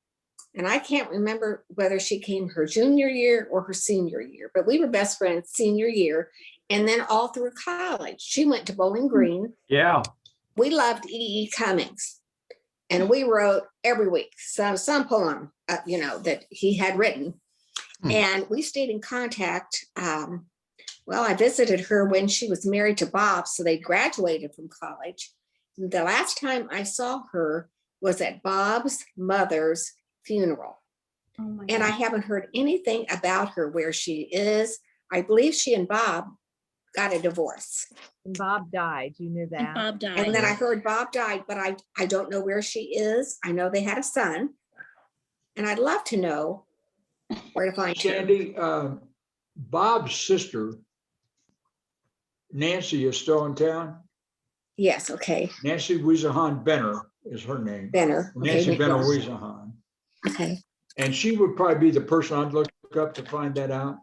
And I can't remember whether she came her junior year or her senior year, but we were best friends senior year. And then all through college, she went to Bowling Green. Yeah. We loved E.E. Cummings. And we wrote every week some poem, that he had written. And we stayed in contact. Well, I visited her when she was married to Bob, so they graduated from college. The last time I saw her was at Bob's mother's funeral. And I haven't heard anything about her, where she is. I believe she and Bob got a divorce. And Bob died, you knew that? Bob died. And then I heard Bob died, but I don't know where she is. I know they had a son. And I'd love to know where to find her. Sandy, Bob's sister, Nancy, is still in town. Yes, okay. Nancy Wiesahan Benner is her name. Benner. Okay, Nancy makes Benner sense. Wiesahan. Okay. And she would probably be the person I'd look up to find that out.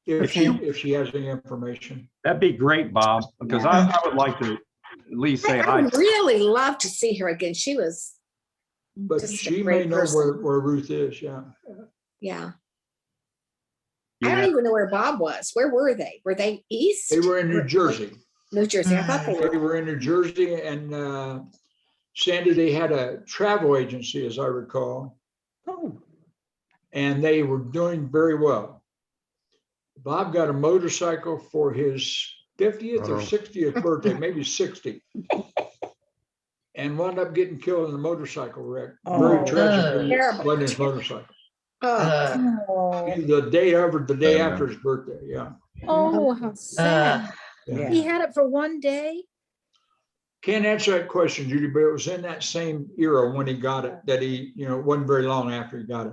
If she has any information. That'd be great, Bob, because I would like to at least say I hi. would really love to see her again. She was, But Just a she may great know person. where Ruth is, yeah. yeah. I Yeah. don't even know where Bob was. Where were they? Were they east? They were in New Jersey. New Jersey. I thought they They were. were in New Jersey and Sandy, they had a travel agency, as I recall. Oh. And they were doing very well. Bob got a motorcycle for his 50th or Oh. 60th birthday, maybe 60. And wound up getting killed in a motorcycle wreck. Very tragically, Terrible. wasn't his motorcycle. Oh. The day after his birthday, yeah. Oh, how sad. Yeah. He had it for one day. Can't answer that question, Judy, but it was in that same era when he got it, that he, it wasn't very long after he got it.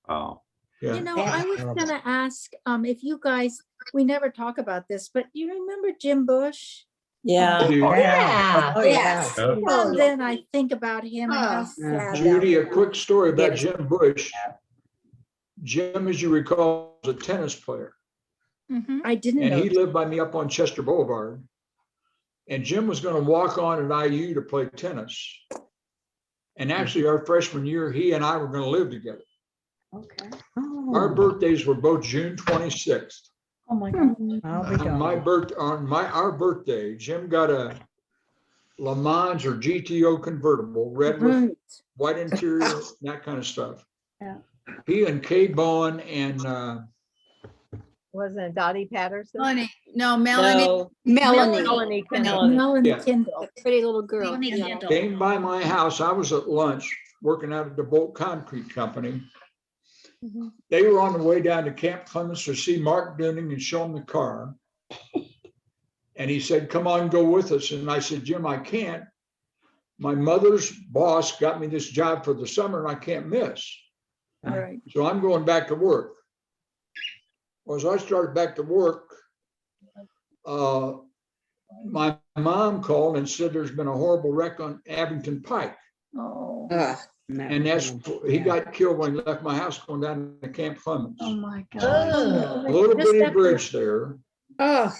Oh. Yeah. You know, I was gonna ask, if you guys, we never talk about this, but you remember Jim Bush? Yeah. Yeah. Oh, yes. Yeah. And then I think about him and how Oh, sad. that Judy, a was. quick story about Yes. Jim Bush. Jim, as you recall, was a tennis player, I didn't and know. he lived by me up on Chester Boulevard. And Jim was going to walk on at IU to play tennis. And actually, our freshman year, he and I were going to live together. Okay. Our birthdays were both June 26th. Oh, my God. On our birthday, Jim got a Le Mans or GTO convertible, red with Right. white interior, that kind of stuff. Yeah. He and Kay Bowen and Wasn't it Dottie Patterson? Melanie, no, Melanie. No. Melanie, Melanie Kendall. Melanie. Melanie Yeah. Kendall. pretty little girl. Melanie Yeah. Kendall. came by my house. I was at lunch working out at the Bolt Concrete Company. They were on the way down to Camp Clemens to see Mark Dunning and show him the car. And he said, come on, go with us. And I said, Jim, I can't. My mother's boss got me this job for the summer and I can't miss. Right. So I'm going back to work. Well, as I started back to work, my mom called and said there's been a horrible wreck on Abington Pike. Oh, Ugh. And he got killed when he left my house going down to Camp Clemens. Oh, my God. Oh. A little Just bitty after- bridge there, Oh,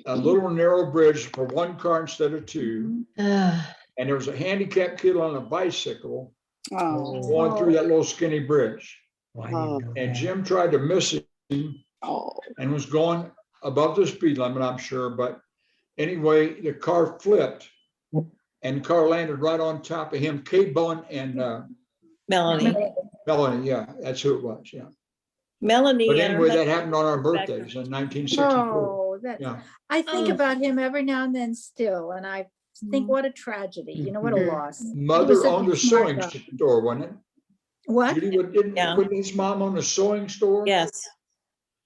a little narrow bridge for one car instead of two. And there was a handicapped kid on a bicycle Oh. going through that little skinny bridge. Oh. And Jim tried to miss him Oh. and was going above the speed limit, I'm sure. But anyway, the car flipped and the car landed right on top of him. Kay Bowen and Melanie. Melanie, yeah, that's who it was, yeah. Melanie. But and her anyway, that husband- happened on our birthdays in 1964. Oh, that, Yeah. I think Oh. about him every now and then still, and I think what a tragedy, you know, what a loss. He was Mother such a owned a smart sewing guy. store, wasn't it? What? Judy, wouldn't his mom own a sewing store? Yes.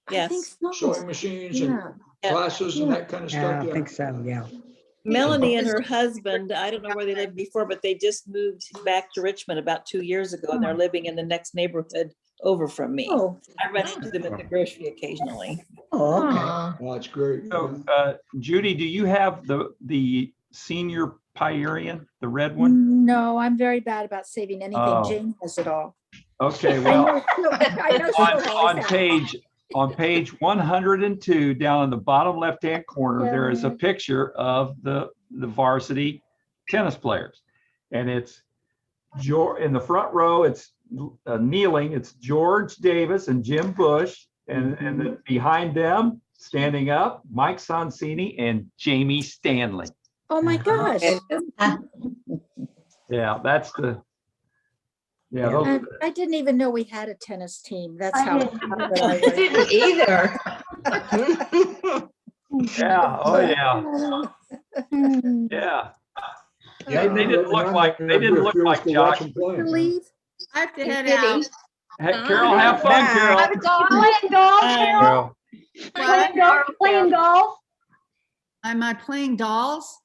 I think Yes. so. Sewing machines and Yeah. classes and Yeah. that kind of Yeah, stuff? I think so, yeah. Melanie and her husband, I don't know where they lived before, but they just moved back to Richmond about 2 years ago, and they're living in the next neighborhood over from me. Oh. I run into them at the grocery occasionally. Oh, okay. Oh, that's great. So, Judy, do you have the senior Pyrean, the red one? No, I'm very bad about saving anything. Oh. Jane has it all. Okay, I well, know she'll always have it. on page 102, down in the bottom left-hand corner, there is a picture of the varsity tennis players. And it's in the front row, it's kneeling, it's George Davis and Jim Bush. And then behind them, standing up, Mike Sonsini and Jamie Stanley. Oh my gosh. Yeah, that's the, yeah. those are I didn't even know we had a tennis team. That's I how. didn't. Either. Yeah, oh, yeah. Yeah. Yeah, They didn't look like jocks. Leave. I have to head Did he? out. Hey, Carol, have fun, Carol. Playing golf, Carol? Playing golf, playing golf? Am I playing dolls?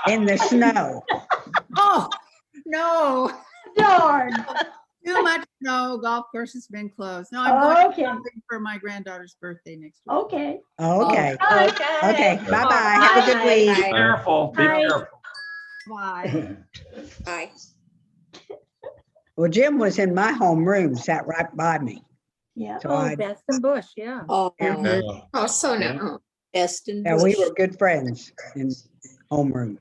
In the snow. Oh, no. Darn. Too much snow. Golf course has been closed. No, I'm going Okay. shopping for my granddaughter's birthday next week. Okay. Okay. Bye. Okay, bye-bye. Have a good week. Be careful, be Bye. careful. Bye. Bye. Well, Jim was in my homeroom, sat right by me. Yeah. So Oh, I, Beth and Bush, yeah. Oh, Yeah. Oh, so no. Eston yeah, we Bush. were good friends in homeroom.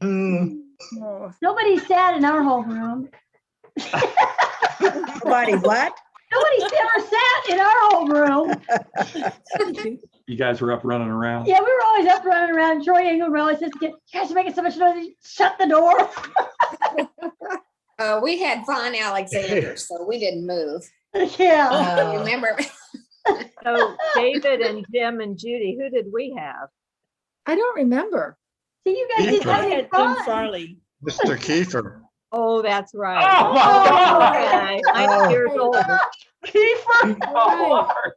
Oh. Nobody sat in our homeroom. Nobody what? Nobody ever sat in our homeroom. You guys were up running around. Yeah, we were always up running around. Troy Ingram always says, "You guys are making so much noise. Shut the door." We had Von Alexander, so we didn't move. Yeah. Remember? So David and Jim and Judy, who did we have? I don't remember. See, you guys did Keefer. I having had Jim fun. Farley. Mr. Kiefer. Oh, that's right. Oh, my God. Okay, I'm years older. Kiefer. Oh, Lord.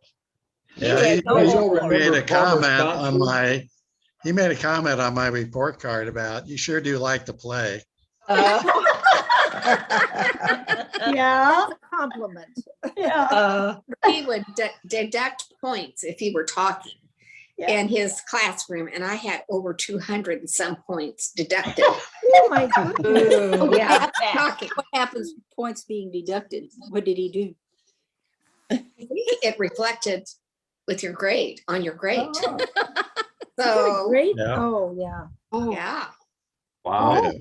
Yeah, You guys all he made remember a Palmer comment Sponson? he made a comment on my report card about, you sure do like to play. Yeah. Compliment. Yeah. He would deduct points if he were talking in his classroom, and I had over 200 and some points deducted. Oh my goodness. Yeah, talking. What happens with points being deducted? What did he do? It reflected with your grade, on your grade. Oh. So, Great. Yeah. Oh, yeah. yeah, Wow.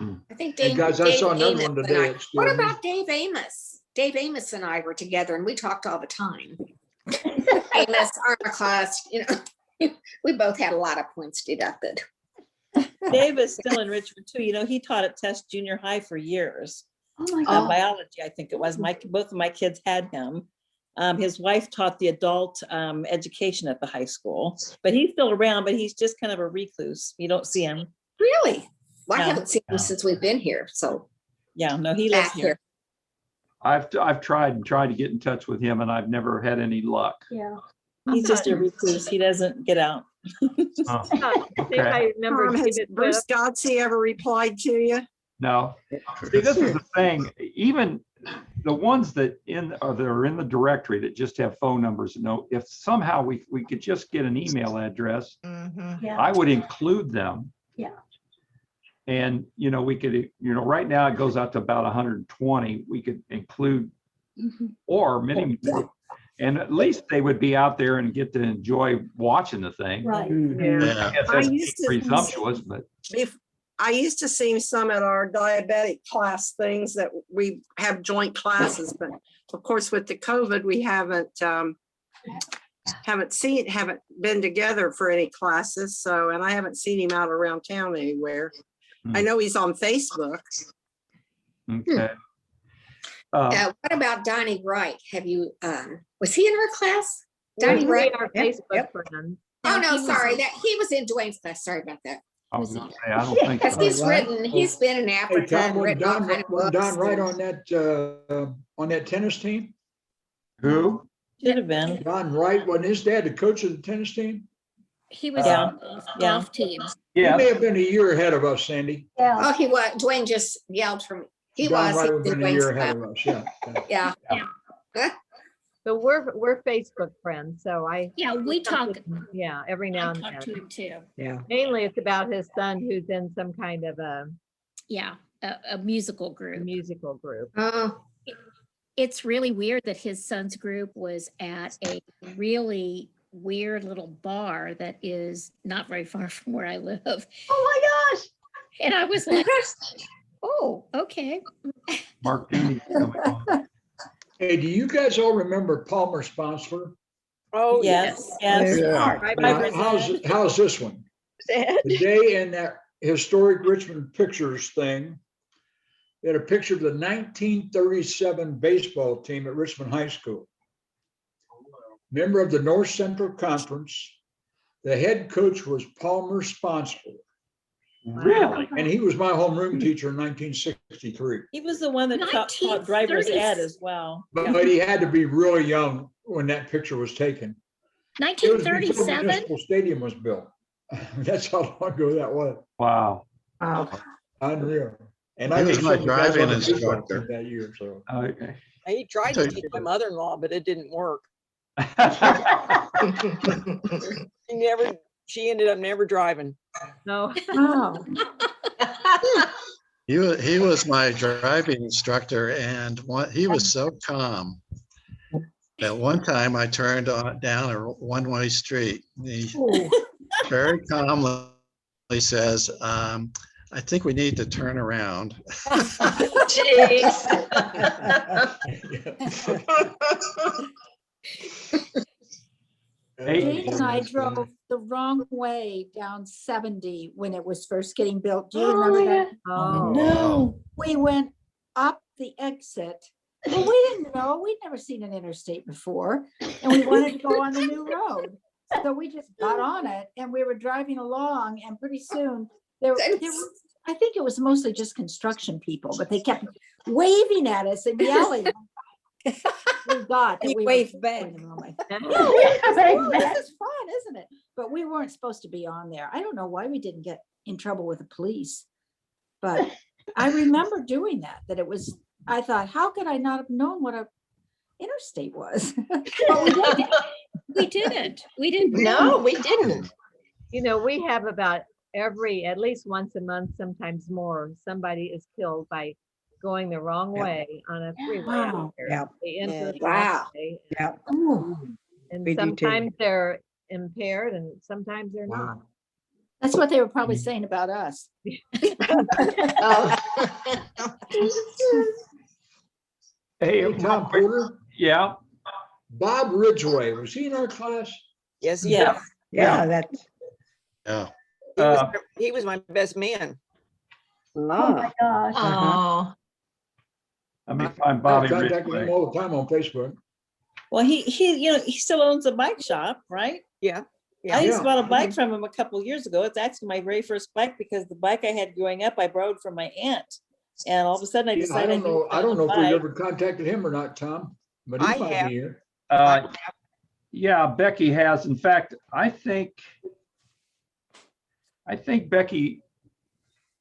I think Hey, Dave. guys, I Dave saw another Amos one and today. I- It's What still- about Dave Amos? Dave Amos and I were together and we talked all the time. Amos, our class, you know, we both had a lot of points deducted. Dave is still in Richmond too. You know, he taught at Test Junior High for years. Oh my God. Biology, I think it was. Both of my kids had him. His wife taught the adult education at the high school, but he's still around, but he's just kind of a recluse. You don't see him. Really? Well, I Yeah. haven't seen him since we've been here, so. Yeah, no, he lives back here. I've tried to get in touch with him and I've never had any luck. Yeah. He's just a recluse. He doesn't get out. Oh, I think okay. I remember Has David Bruce Swift. Godsey ever replied to you? No. See, this is the thing, even the ones that are in the directory that just have phone numbers, if somehow we could just get an email address, Yeah. I would include them. Yeah. And, we could, right now it goes out to about 120. We could include or many more. And at least they would be out there and get to enjoy watching the thing. Right. Yeah. I guess I that's used to- presumptuous, but I used to see some at our diabetic class things that we have joint classes, but of course with the COVID, we haven't been together for any classes. So, and I haven't seen him out around town anywhere. I know he's on Facebook. okay. What about Donnie Wright? Have you, was he in our class? Donnie We Wright? are Facebook friends. Oh, No, no, he was sorry, in- that he was in Dwayne's class. Sorry about that. I was gonna say, I don't think Because so. he's Right. he's been in Hey, Africa Tom, and written all kind of wasn't books. Don Wright and- on that tennis team? Who? Should have been. Don Wright, wasn't his dad the coach of the tennis team? He was Yeah. on the Yeah. golf team. He Yeah, may have been a year ahead of us, Sandy. Yeah. Oh, he was, Dwayne just yelled from, he Don was. Wright he would was have in been a year Dwayne's ahead class. of us, yeah. Yeah. So we're Facebook friends, so I. Yeah, we talk, Yeah, every now I and talk to then. him too. Yeah. Mainly it's about his son who's in some kind of a Yeah, a musical group. musical group. Oh, It's really weird that his son's group was at a really weird little bar that is not very far from where I live. Oh my gosh. And I was like, oh, okay. Mark Dooney. Hey, do you guys all remember Palmer Sponsor? Oh, Yes, yes. Yeah. Right, How's this one? Today in that historic Richmond Pictures thing, they had a picture of the 1937 baseball team at Richmond High School. Member of the North Central Conference. The head coach was Palmer Sponsor, Really? and he was my homeroom teacher in 1963. He was the one that taught driver's ed as well. But he had to be really young when that picture was taken. It was before 1937? Municipal Stadium was built. That's how long ago that was. Wow. Unreal. And He I was think my some of the guys driving on the baseball team instructor. that year, so. Okay. he tried to teach my mother-in-law, but it didn't work. She ended up never driving. No. Oh, He was my driving instructor and he was so calm. At one time I turned down a one-way street. He very calmly says, I think we need to turn around. Jane and I drove the wrong way down 70 when it was first getting built. Do you remember that? Oh, No. We went up the exit. Well, we didn't know. We'd never seen an interstate before, and we wanted to go on the new road. So we just got on it and we were driving along, and pretty soon there was, I think it was mostly just construction people, but they kept waving at us and yelling. We got that You we waved were back. going the wrong way. Oh, this is fun, isn't it? But we weren't supposed to be on there. I don't know why we didn't get in trouble with the police. But I remember doing that it was, I thought, how could I not have known what a interstate was? But we didn't. We didn't. No, we didn't. you know, we have about at least once a month, sometimes more, somebody is killed by going the wrong way on a freeway. out Wow. there. Yeah. They enter the Wow. wrong way, Yeah. and We do too. sometimes they're impaired and sometimes they're not. That's what they were probably saying about us. Hey, Hey, Tom Porter, yeah, Bob Ridgway, was he in our class? Yes, he Yeah. was. Yeah, that's, Yeah. He was my best man. Oh my gosh. Oh, let me find I Bobby contact him Ridgway. all the time on Facebook. Well, he still owns a bike shop, right? Yeah. I used Yeah. to buy a bike from him a couple years ago. It's actually my very first bike because the bike I had growing up, I borrowed from my aunt. And all of a sudden I Yeah, decided. I don't know if we ever contacted him or not, Tom, but I he might have. be here. Yeah, Becky has. In fact, I think Becky,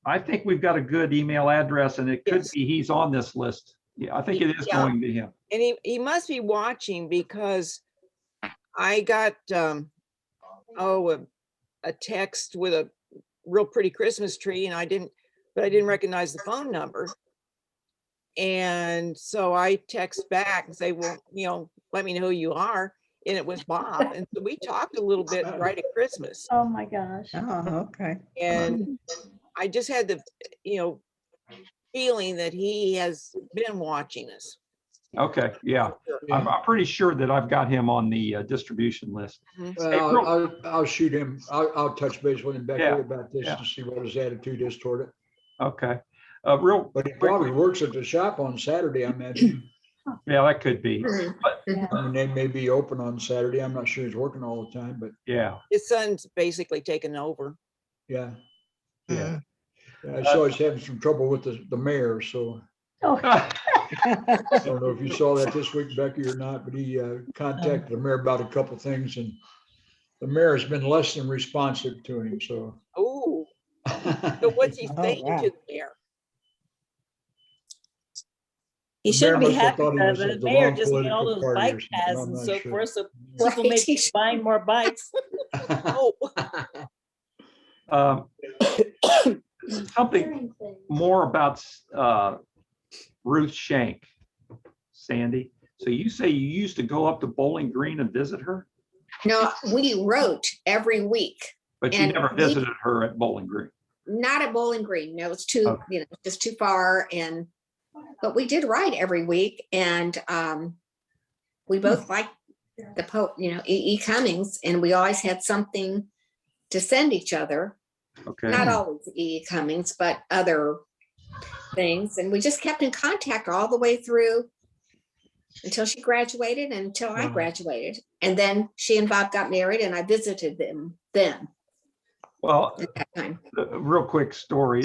I think we've got a good email address and it could Yes. be he's on this list. Yeah, I think it is Yeah. going to him. And he must be watching because I got, a text with a real pretty Christmas tree and I didn't recognize the phone number. And so I text back and say, well, let me know who you are. And it was Bob. And so we talked a little bit right at Christmas. Oh my gosh. Oh, okay. And I just had the, feeling that he has been watching us. Okay, yeah. I'm pretty sure that I've got him on the distribution list. Hey, real- Well, I'll shoot him. I'll touch base with him Becky Yeah, about this yeah. and see what his attitude is toward it. Okay. Real But he quickly, probably works at the shop on Saturday, I imagine. Yeah, that could be. Mhm. But Mhm. I mean, they may be open on Saturday. I'm not sure he's working all the time, but yeah. His son's basically taken over. yeah. Yeah. I saw he's having some trouble with the mayor, so I don't know if you saw that this week, Becky, or not, but he contacted the mayor about a couple things, and the mayor has been less than responsive to him, so. Oh, so what's he saying wow. to the mayor? He The shouldn't mayor be must have happy thought he was that of the the mayor wrong just get all political those party or bike something, paths I'm and not so sure. forth, so people may be buying more bikes. Oh, Something more about Ruth Shank, Sandy. So you say you used to go up to Bowling Green and visit her, No, we wrote every week, but you And never we- visited her at Bowling Green. not at Bowling Green. No, it's too, Okay. you know, just too far. But we did write every week, and we both liked E. Cummings, and we always had something to send each other. Okay. Not always E. Cummings, but other things. And we just kept in contact all the way through until she graduated and until I Wow. graduated. And then she and Bob got married, and I visited them then Well, at that time. a real quick story.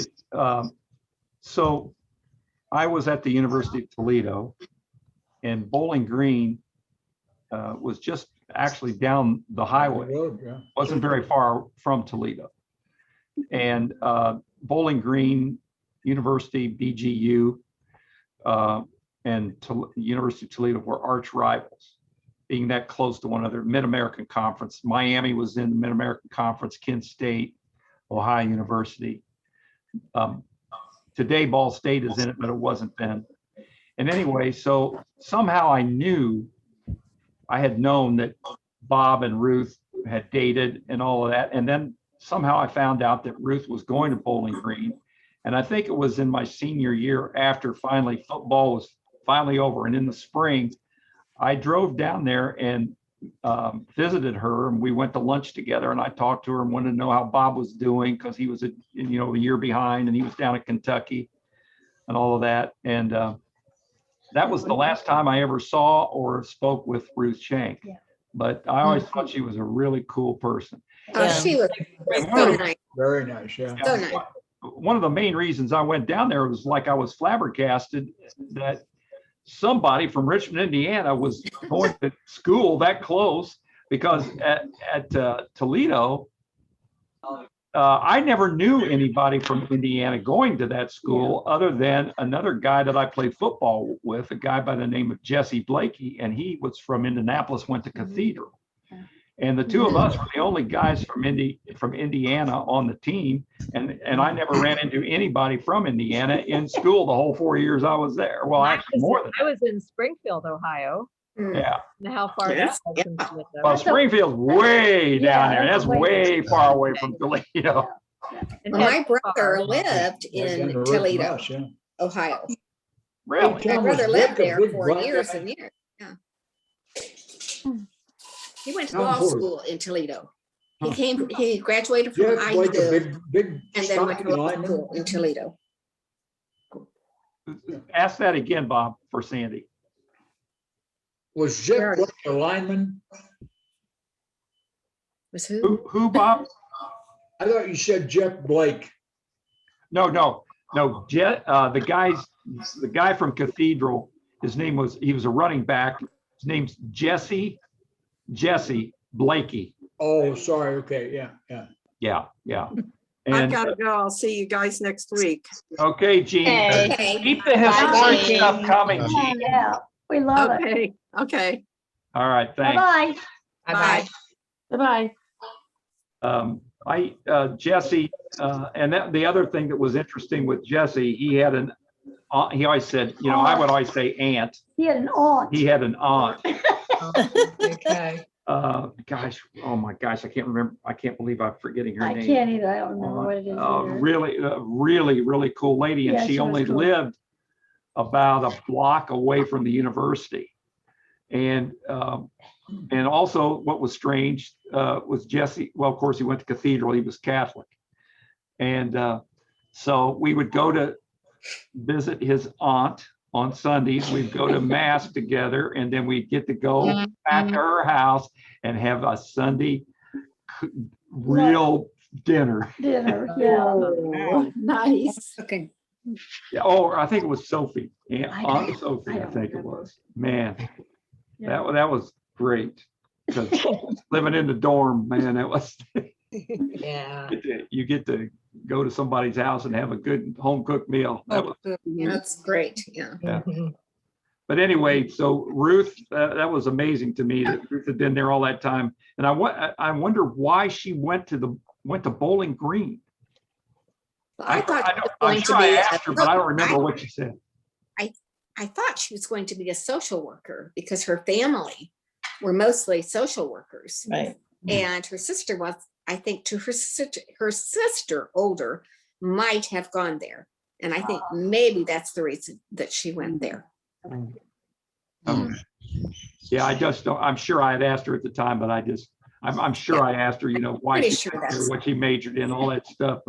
So I was at the University of Toledo, and Bowling Green was just actually down the highway. Road, yeah. Wasn't very far from Toledo. And Bowling Green University, BGU, and University of Toledo were arch rivals, being that close to one another. Mid-American Conference. Miami was in the Mid-American Conference, Kent State, Ohio University. Today, Ball State is in it, but it wasn't then. And anyway, so somehow I had known that Bob and Ruth had dated and all of that. And then somehow I found out that Ruth was going to Bowling Green. And I think it was in my senior year, after finally football was finally over. And in the spring, I drove down there and visited her, and we went to lunch together, and I talked to her and wanted to know how Bob was doing, because he was a year behind, and he was down in Kentucky and all of that. And that was the last time I ever saw or spoke with Ruth Shank. Yeah. But I always thought she was a really cool person. Oh, she was so nice. Very nice, yeah. So nice. One of the main reasons I went down there was like I was flabbergasted that somebody from Richmond, Indiana was going to school that close, because at Toledo, I never knew anybody from Indiana going to that school other than another guy that I played football with, a guy by the name of Jesse Blakey, and he was from Indianapolis, went to Cathedral. And the two of us were the only guys from Indiana on the team. And I never ran into anybody from Indiana in school the whole 4 years I was there. Well, actually more than I was in Springfield, Ohio. Mm. yeah. And how far that Yes, was yeah. from Toledo. Well, Springfield's way down there. That's that's way- way far away from Toledo. And Well, my heck, brother far. lived Yeah, down the in road from Toledo, us, yeah. Ohio. Really? My Thomas brother Dick, lived a there big for black years guy. and years. Yeah. He went to Tom law Ford. school in Toledo. Huh. He graduated from Jeff Blake, a IU big and then went to stocky law lineman. school in Toledo. Ask that again, Bob, for Sandy. Was Jeff Blake a lineman? Was who? Who, Bob? I thought you said Jeff Blake. No. The guy from Cathedral, he was a running back. His name's Jesse Blakey. Oh, sorry. Okay, yeah. Yeah. I've And got to go. I'll see you guys next week. okay, Gene, Okay. keep the historic Gene. stuff coming, Gene. Yeah, we love it. Okay, okay. All right, thanks. Bye-bye. Bye. Bye-bye. Jesse, and the other thing that was interesting with Jesse, he always said, I would always say aunt. He had an aunt. He had an aunt. Okay. Gosh, oh my gosh, I can't remember. I can't believe I'm forgetting her I name. can't either. I don't remember what it is. either. Really cool lady. And Yeah, she she was only cool. lived about a block away from the university. And also what was strange was Jesse, well, of course, he went to Cathedral. He was Catholic. And so we would go to visit his aunt on Sundays. We'd go to mass together, and then we'd get to go back to her house and have a Sunday real dinner. Dinner, yeah. Nice. Okay. Yeah, oh, I think it was Sophie. Yeah, I Aunt don't- Sophie, I I don't think it remember. was. Man, Yeah. that was great. 'Cause living in the dorm, man, that was, Yeah. you get to go to somebody's house and have a good home cooked meal. That was, That's great. Yeah. yeah. But anyway, so Ruth, that was amazing to me that Ruth had been there all that time. And I wonder why she went to Bowling Green. I thought she was I'm going sure to I be. asked her, but I don't remember what she said. I thought she was going to be a social worker because her family were mostly social workers. Right. And her sister was, I think, her sister older might have gone there. And I think maybe that's the reason that she went there. Okay. Yeah, I just don't, I'm sure I had asked her at the time, but I'm sure I asked her, why Pretty she, sure went there, that's- what she majored in, all that stuff,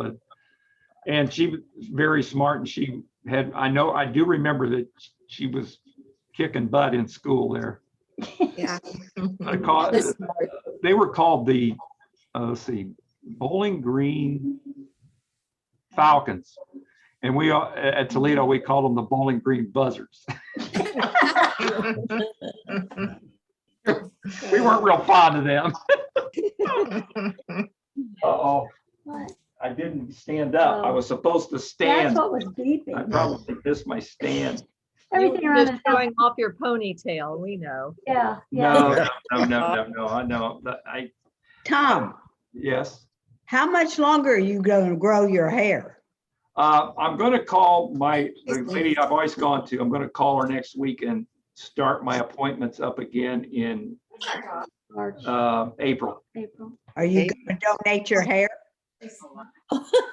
and she was very smart, and she had, I do remember that she was kicking butt in school there. Yeah. They were called the, let's see, Bowling Green Falcons. And we, at Toledo, we called them the Bowling Green Buzzards. We weren't real fond of them. Uh-oh, What? I didn't stand up. I was supposed to That's stand. what was I beeping. probably missed my stand. Everything You were around just the house. showing off your ponytail, we know. Yeah, No, yeah. no, I know. Tom, Yes. how much longer are you going to grow your hair? I'm gonna call the lady I've always gone to. I'm gonna call her next week and start my appointments up again in March, April. April. Are you going to donate your hair?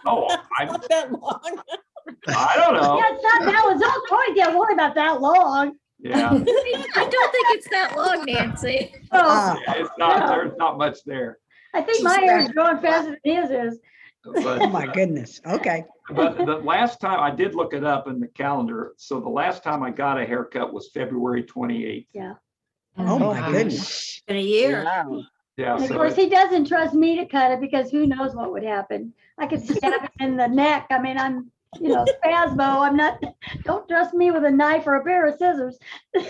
Oh, I Not that long. don't know. Yeah, it's not that was all point. Don't worry about that long. Yeah, I don't think it's that long, Nancy. Oh, it's not, there's not much there. I think my hair is growing faster than his is. Oh, But, my goodness. Okay. but the last time, I did look it up in the calendar. So the last time I got a haircut was February 28th. Yeah. Oh, my goodness. In a year. Yeah, And of so course, he doesn't trust me to cut it because who knows what would happen. I could stab him in the neck. I mean, I'm, spasmo. I'm not, don't trust me with a knife or a pair of scissors. You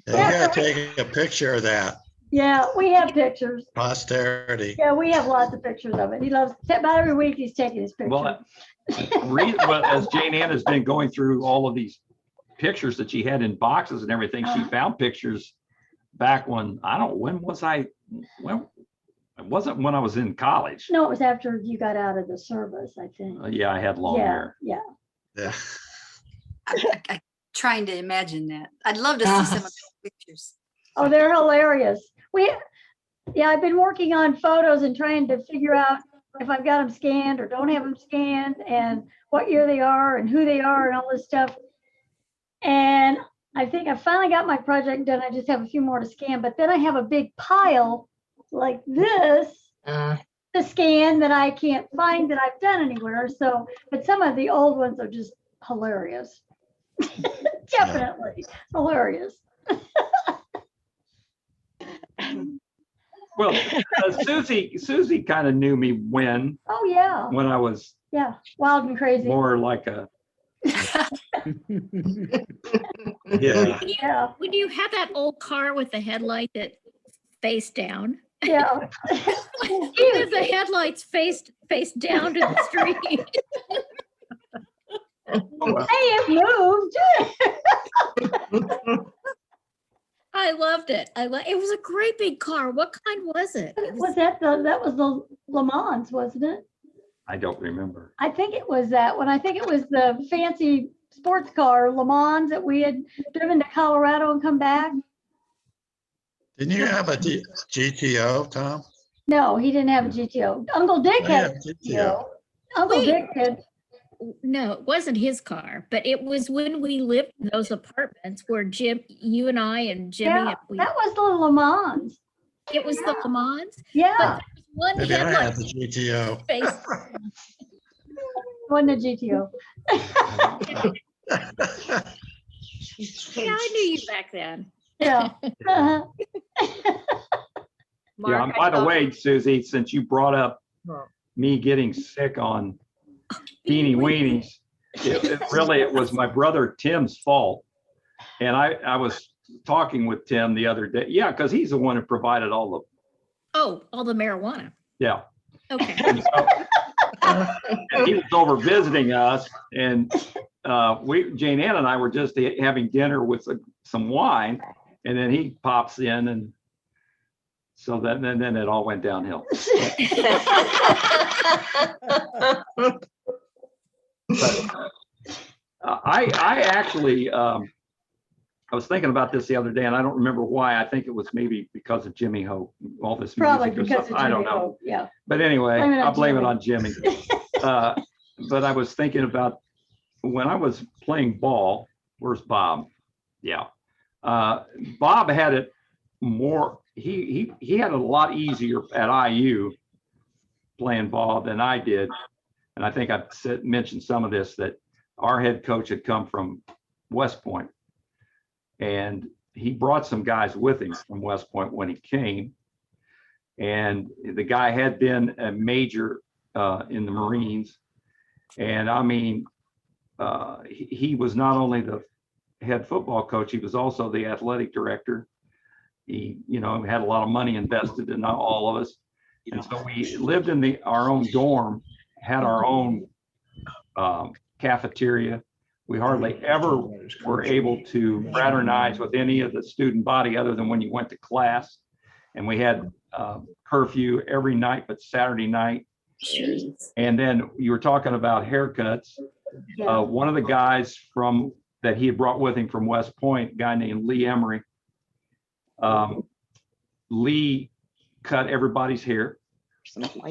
gotta take a picture of that, Yeah, we have pictures. posterity. Yeah, we have lots of pictures of it. He loves, about every week he's taking his picture. Well, well, as Jane Ann has been going through all of these pictures that she had in boxes and everything, she found pictures back when, when was I, it wasn't when I was in college. No, it was after you got out of the service, I think. Yeah, I had long Yeah, hair. yeah. Yeah. I'm trying to imagine that. I'd love to see some of those pictures. Oh, they're hilarious. I've been working on photos and trying to figure out if I've got them scanned or don't have them scanned and what year they are and who they are and all this stuff. And I think I finally got my project done. I just have a few more to scan, but then I have a big pile like this to scan that I can't find that I've done anywhere. So, but some of the old ones are just hilarious. Definitely hilarious. Well, Susie kind of knew me when Oh, yeah. I was Yeah. Wild and crazy. more like a, Yeah. Yeah. When you had that old car with the headlight that faced down, Yeah. even the headlights faced down to the street. Hey, it moved. I loved it. It was a great big car. What kind was it? Was that the Le Mans, wasn't it? I don't remember. I think it was that one. I think it was the fancy sports car Le Mans that we had driven to Colorado and come back. Didn't you have a GTO, Tom? No, he didn't have a GTO. Uncle Dick I had have a GTO. GTO. Uncle Wait. Dick had. No, it wasn't his car, but it was when we lived in those apartments where Jim, you and I and Jimmy, Yeah, that was the Le Mans. it was the Le Mans. Yeah. But there was one Maybe I headlight had the GTO. face. Wasn't a GTO. Yeah, I knew you back then. Yeah. Uh-huh. Yeah, and by the way, Susie, since you brought up me getting sick on Beanie Weenies, it was my brother Tim's fault. And I was talking with Tim the other day. Yeah, because he's the one who provided all the, Oh, all the marijuana. yeah. Okay. And so, and he was over visiting us, and Jane Ann and I were just having dinner with some wine, and then he pops in, and so then it all went downhill. But I actually I was thinking about this the other day, and I don't remember why. I think it was maybe because of Jimmy Hope, all this Probably music or because of something. I don't Jimmy know. Hope, yeah. But anyway, Blame it on I'll blame it Jimmy. on Jimmy. But I was thinking about when I was playing ball. Where's Bob? Yeah, Bob had it more. He had it a lot easier at IU playing ball than I did, and I think I mentioned some of this, that our head coach had come from West Point, and he brought some guys with him from West Point when he came. And the guy had been a major in the Marines. And I mean, he was not only the head football coach, he was also the athletic director. He, had a lot of money invested in all of us. And so we lived in our own dorm, had our own cafeteria. We hardly ever were able to fraternize with any of the student body other than when you went to class. And we had curfew every night but Saturday night. And then you were talking about haircuts. One of the guys that he had brought with him from West Point, a guy named Lee Emery, Lee cut everybody's hair.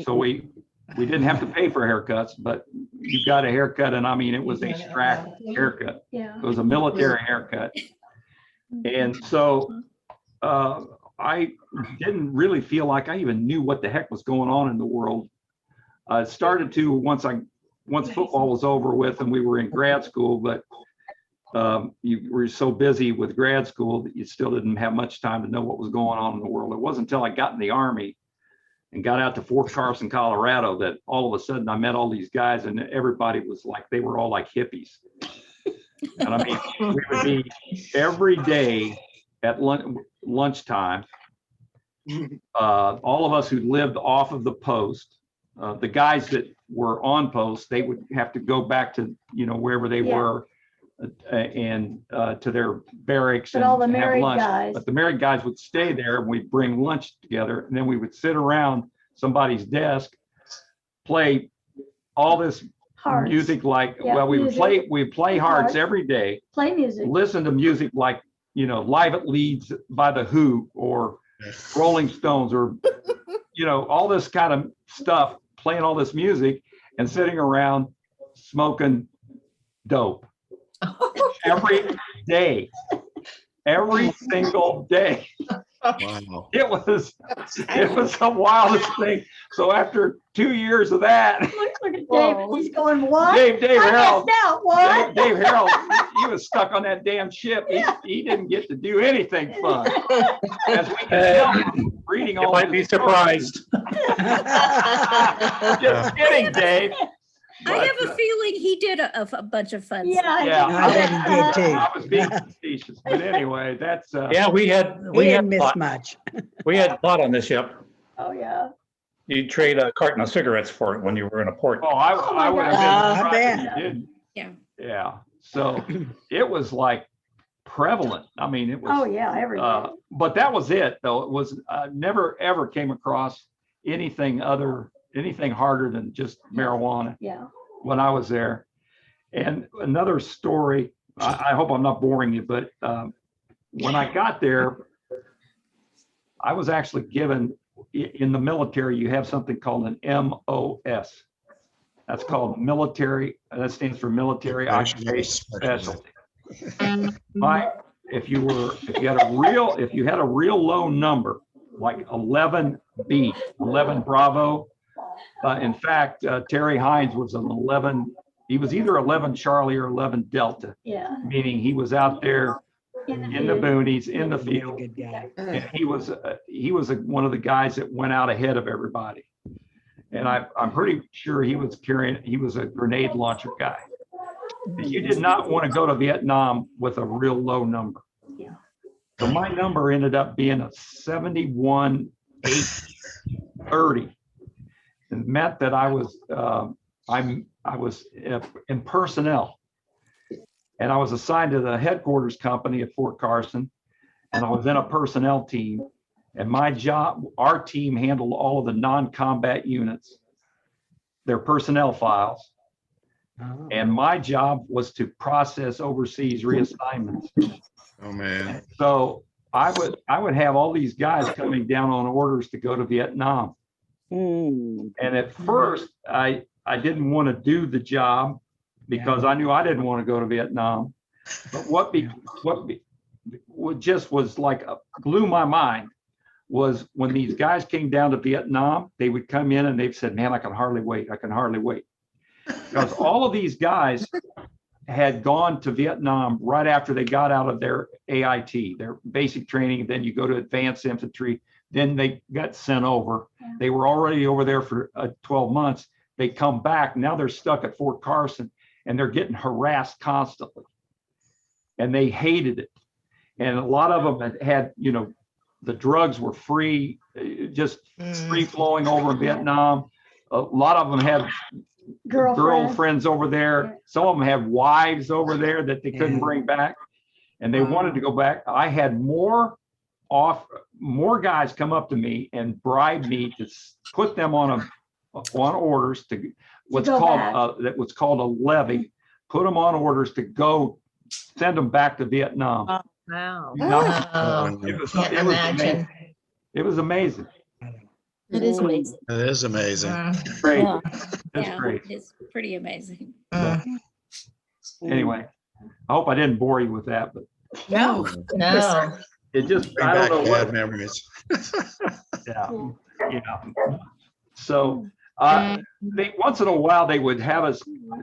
So we didn't have to pay for haircuts, but you got a haircut, and I mean, it was a strack haircut. Yeah. It was a military haircut. And so I didn't really feel like I even knew what the heck was going on in the world. I started to once football was over with and we were in grad school, but you were so busy with grad school that you still didn't have much time to know what was going on in the world. It wasn't until I got in the Army and got out to Fort Carson, Colorado, that all of a sudden I met all these guys, and everybody was like, they were all like hippies. And I mean, we would be every day at lunchtime. All of us who lived off of the post, the guys that were on post, they would have to go back to, wherever they were and to their barracks But and all the have married lunch. guys. But the married guys would stay there, and we'd bring lunch together, and then we would sit around somebody's desk, play all this Hearts. music like, Yeah, well, we music. would play hearts every day, Play music. listen to music like, Live at Leeds by The Who or Rolling Stones or, all this kind of stuff, playing all this music and sitting around smoking dope every day, every single day. Wow. It was the wildest thing. So after 2 years of that, Look at Dave, he's going, what? Dave I Harold, missed out, what? Dave Harold, he was stuck on that damn ship. He didn't get to do anything fun. As we can tell from reading all. You might be surprised. Just kidding, Dave. I have a feeling he did a bunch of fun Yeah, stuff. Yeah, I bet he did too. I was being facetious, but anyway, that's Yeah, we He had didn't miss pot. much. We had pot on this ship. Oh, yeah. You'd trade a carton of cigarettes for it when you were in a port. Oh, I would have I been bet. surprised if you didn't. Yeah. Yeah. So it was like prevalent. I mean, it was. Oh, yeah, every day. But that was it, though. It was never ever came across anything harder than just marijuana Yeah. when I was there. And another story. I hope I'm not boring you, but when I got there, I was actually given in the military. You have something called an MOS. That's called military. That stands for military occupation specialty. If you had a real low number, like 11B, 11 Bravo. In fact, Terry Hines was an 11 he was either 11 Charlie or 11 Delta, Yeah. meaning he was out there in the field. boonies, in the field. And he was one of the guys that went out ahead of everybody. And I'm pretty sure he was a grenade launcher guy. You did not want to go to Vietnam with a real low number. Yeah. So my number ended up being a 71,830. It meant that I was in personnel, and I was assigned to the headquarters company at Fort Carson, and I was in a personnel team. And my job, our team handled all of the non-combat units, their personnel files. And my job was to process overseas reassignments. Oh, man. So I would have all these guys coming down on orders to go to Vietnam. And at first, I didn't want to do the job because I knew I didn't want to go to Vietnam. But what just was like blew my mind was when these guys came down to Vietnam, they would come in and they've said, man, I can hardly wait. I can hardly wait. Because all of these guys had gone to Vietnam right after they got out of their AIT, their basic training. Then you go to advanced infantry. Then they got sent over. They were already over there for 12 months. They come back. Now they're stuck at Fort Carson and they're getting harassed constantly. And they hated it. And a lot of them had, the drugs were free, just free flowing over in Vietnam. A lot of them had girlfriends over there. Some of them have wives over there that they couldn't bring back, and they wanted to go back. I had more guys come up to me and bribe me to put them on orders to what's called a levy, put them on orders to go send them back to Vietnam. Wow. It was amazing. It is amazing. It is amazing. Great. Yeah. That's Yeah, great. It's pretty amazing. Anyway, I hope I didn't bore you with that, but No. it just, Bring I back don't know bad what, memories. yeah. So they, once in a while, they would have us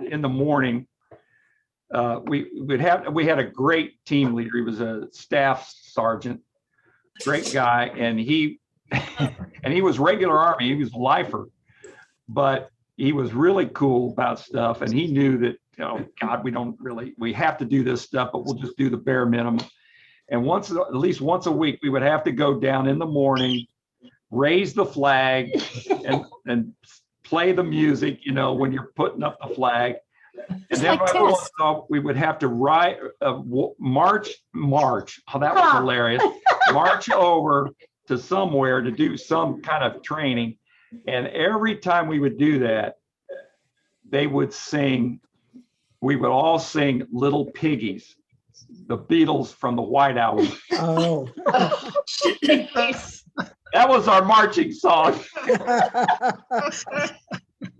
in the morning. We had a great team leader. He was a staff sergeant, great guy. And he was regular Army. He was a lifer, but he was really cool about stuff. And he knew that, God, we have to do this stuff, but we'll just do the bare minimum. And at least once a week, we would have to go down in the morning, raise the flag and play the music, when you're putting up the flag. And then we would have to march. Oh, that was hilarious. March over to somewhere to do some kind of training. And every time we would do that, we would all sing Little Piggies, the Beatles from the White Album. Oh. That was our marching song.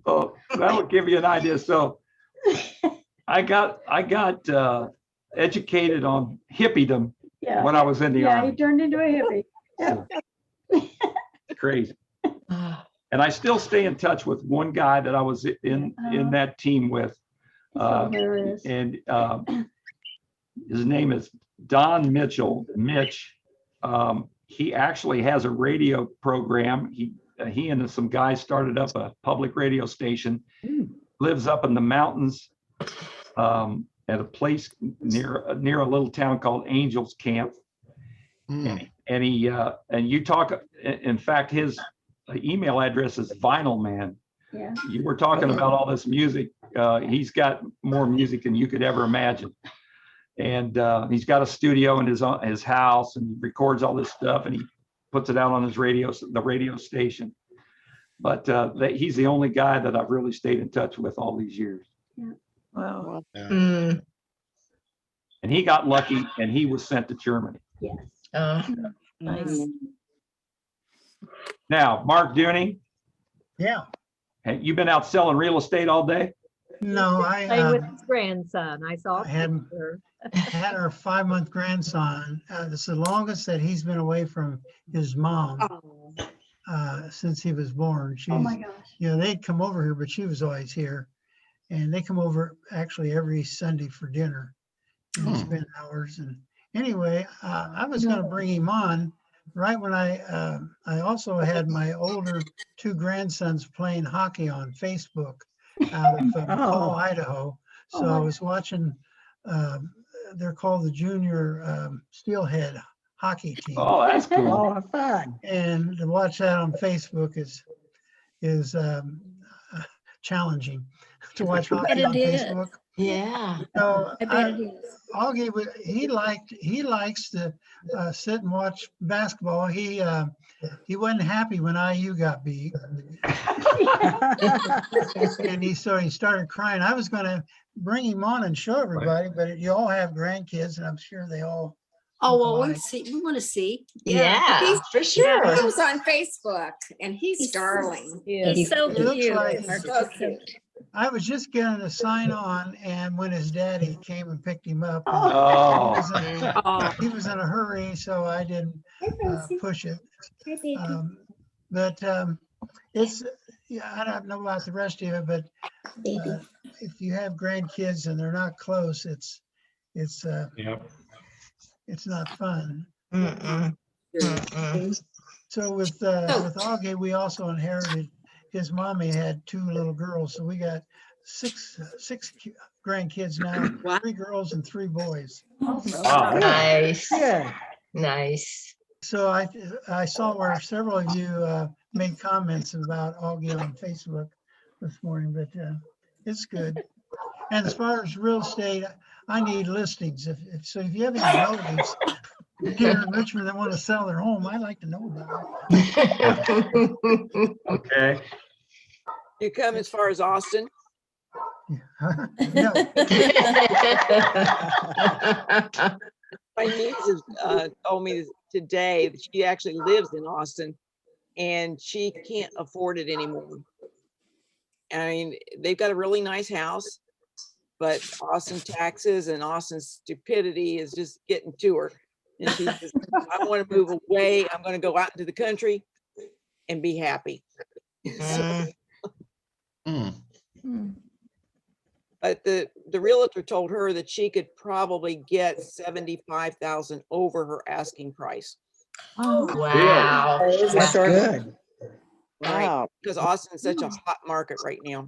So that'll give you an idea. So I got educated on hippiedom when I was in the Army. He turned into a hippie. Yeah. Crazy. And I still stay in touch with one guy that I was in that team with. And his name is Don Mitchell. Mitch. He actually has a radio program. He and some guys started up a public radio station. Lives up in the mountains at a place near a little town called Angels Camp. And you talk. In fact, his email address is Vinyl Man. Yeah. You were talking about all this music. He's got more music than you could ever imagine. And he's got a studio in his house, and he records all this stuff, and he puts it out on the radio station. But he's the only guy that I've really stayed in touch with all these years. Yeah. Wow. And he got lucky, and he was sent to Germany. Yes. Nice. Now, Mark Dooning, Yeah. hey, you been out selling real estate all day? No, Playing with his grandson. I saw. I hadn't- had our 5-month grandson. This is the longest that he's been away from his mom since he was born. Oh my gosh. They'd come over here, but she was always here. And they come over actually every Sunday for dinner and spend hours. And anyway, I was going to bring him on right when I also had my older 2 grandsons playing hockey on Facebook out of McCall, Idaho. So I was watching, they're called the Junior Steelhead hockey team. Oh, that's cool. Oh, fun. And to watch that on Facebook is challenging to watch I bet hockey on it is. Facebook. Yeah. So I bet it is. Augie, he likes to sit and watch basketball. He wasn't happy when IU got beat, and he started crying. I was going to bring him on and show everybody, but you all have grandkids, and I'm sure they all. Oh, well, like. we want to see. Yeah, He's- for sure. He was on Facebook and he's darling. He's so He looks cute. like- So cute. I was just going to sign on, and when his daddy came and picked him up, Oh. he was in a hurry, so I didn't push it. But it's, yeah, I don't know about the rest of it, but if you have grandkids and they're not close, it's Yep. it's not fun. Mm-mm. Mm-mm. So with Augie, we also inherited, his mommy had 2 little girls, so we got six grandkids now, 3 girls and 3 boys. Wow. Nice. Good. Nice. So I saw where several of you made comments about Augie on Facebook this morning, but it's good. And as far as real estate, I need listings. If you have any relatives here in Richmond that want to sell their home, I'd like to know about it. Okay. You come as far as Austin? No. My niece has told me today that she actually lives in Austin and she can't afford it anymore. I mean, they've got a really nice house, but Austin taxes and Austin stupidity is just getting to her. And she says, I want to move away. I'm going to go out into the country and be happy. So, but the realtor told her that she could probably get 75,000 over her asking price. Oh, wow. That's good. Right, because Austin's such a hot market right now.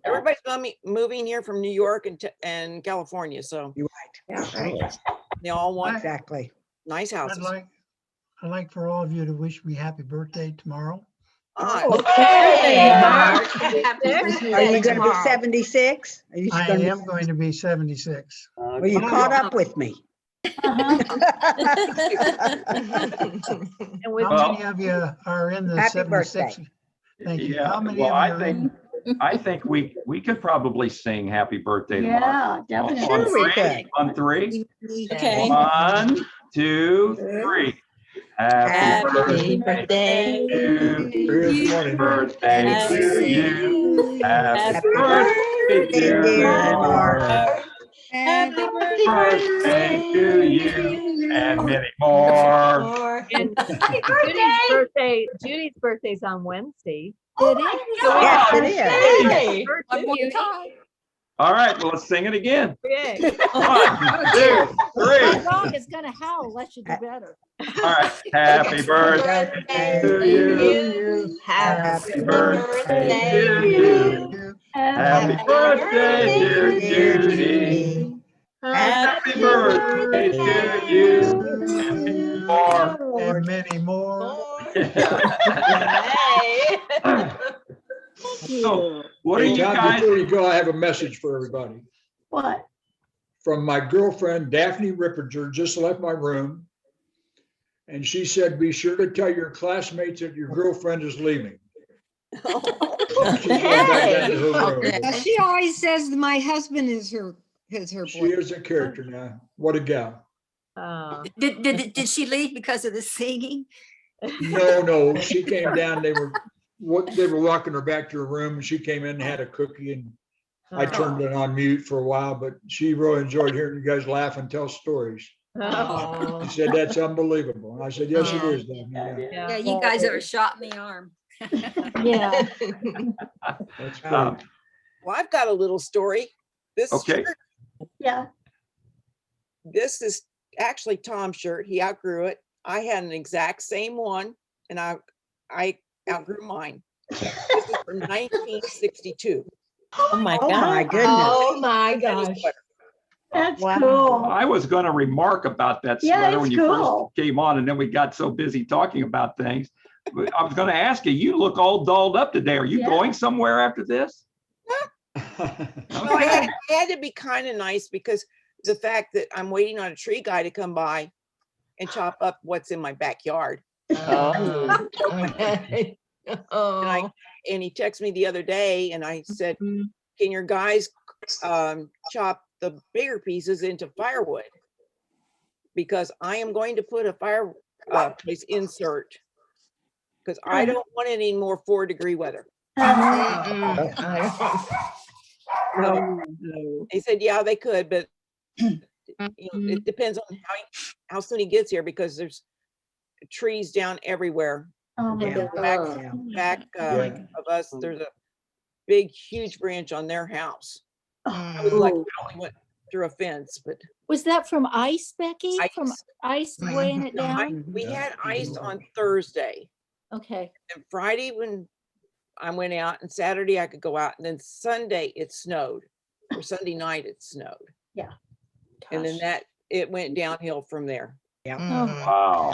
Everybody's moving here from New York and California, so You're right. they all want Exactly. nice houses. I'd like for all of you to wish me happy birthday tomorrow. Hey, Mark. Are you going to be 76? Are you I gonna be- am going to be 76. Well, you caught up with me. And with How many of you are in the Happy 76? birthday. Thank you. Yeah, How many well, of you are in? I think we could probably sing happy birthday tomorrow. Yeah, On definitely. Sure we 3, could. on 3. Okay. 1, 2, 3. Happy birthday to Good you. morning. Birthday to you. Happy birthday, Dear dear Mark. Mark. Happy Birthday to you and many more. and Judy's birthday's on Wednesday. It is. Yes, it is. Hey. One more Beauty. time. All right, well, let's sing it again. Okay. 1, 2, 3. My dog is gonna howl unless you do better. All right. Happy birthday to you. Happy birthday to you. Happy birthday, dear Judy. Happy birthday to you. And many more. And many more. So, what are Hey, you Tom, guys? before you go, I have a message for everybody. What? From my girlfriend Daphne Rippinger, just left my room. And she said, be sure to tell your classmates that your girlfriend is leaving. She's going back into her room. She always says that my husband is her She boyfriend. is a character now. What a gal. Did she leave because of the singing? No, she came down, they were walking her back to her room and she came in and had a cookie and I turned it on mute for a while, but she really enjoyed hearing you guys laugh and tell stories. She said, that's unbelievable. And I said, yes, it is. Daphne, yeah. Yeah, you guys are a shot in the arm. Yeah. That's great. Well, I've got a little story. This Okay. shirt, Yeah. this is actually Tom's shirt. He outgrew it. I had an exact same one, and I outgrew mine. This is from 1962. Oh my Oh, my God. goodness. Oh, my And a gosh. sweater. That's Wow. cool. I was going to remark about that Yeah, sweater it's when you cool. first came on, and then we got so busy talking about things. But I was going to ask you, you look all dolled up today. Are you Yeah. going somewhere after this? No, I had to be kind of nice because the fact that I'm waiting on a tree guy to come by and chop up what's in my backyard. Oh, okay. Oh. And he texted me the other day and I said, can your guys chop the bigger pieces into firewood? Because I am going to put a fireplace insert because I don't want any more 4-degree weather. So he said, yeah, they could, but you know, it depends on how soon he gets here because there's trees down everywhere. Oh, my Yeah. God. Back of us, there's a big, huge branch on their house. I was like, I only went through a fence, but Was that from ice, Becky? From ice. ice weighing it down? We had ice on Thursday Okay. and Friday when I went out and Saturday I could go out and then Sunday it snowed or Sunday night it snowed. Yeah. And then it went downhill from there. Yeah. Wow.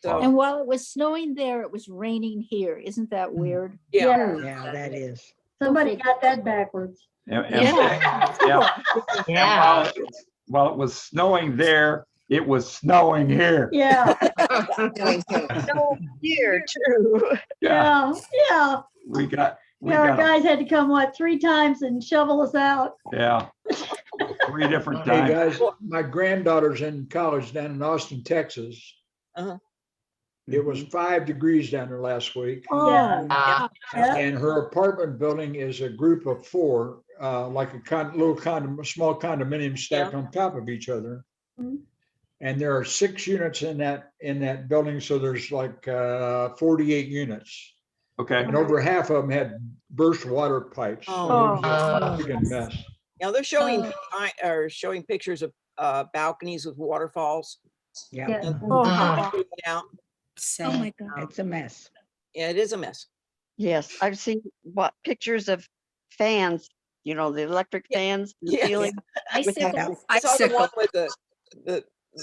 So And while it was snowing there, it was raining here. Isn't that weird? yeah. Yeah, that is. Somebody got that backwards. Yeah. Yeah. While it was snowing there, it was snowing here. Yeah, Here too. Yeah. yeah. We got, Yeah, our guys had to come, what, 3 times and shovel us out? yeah. 3 different Hey, times. guys, my granddaughter's in college down in Austin, Texas. Uh-huh. It was 5 degrees down there last week. Yeah. Yeah. And her apartment building is a group of 4, like a small condominium stacked on top of each other. Mhm. And there are 6 units in that building, so there's like 48 units. Okay. And over half of them had burst water pipes. So Oh. it was a friggin' mess. Now they're showing pictures of balconies with waterfalls. Yeah. Yeah. Out. Oh, my God. It's a mess. Yeah, it is a mess. Yes, I've seen pictures of fans, you know, the electric fans, the Yeah. ceiling. with that- Icicles. I saw the one with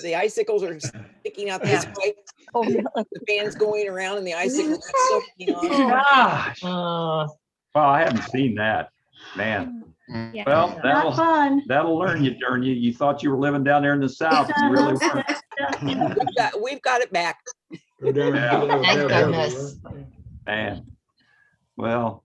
the icicles are sticking out this way. Oh, yeah. The fans going around and the icicles are still sticking on. Gosh. Oh. Well, I haven't seen that, man. Yeah. Well, Not fun. that'll learn you, darn you. You thought you were living down there in the South. You really weren't. We've got it back. Go down and Yeah. get out of Thank bed goodness. everywhere. Man. Well,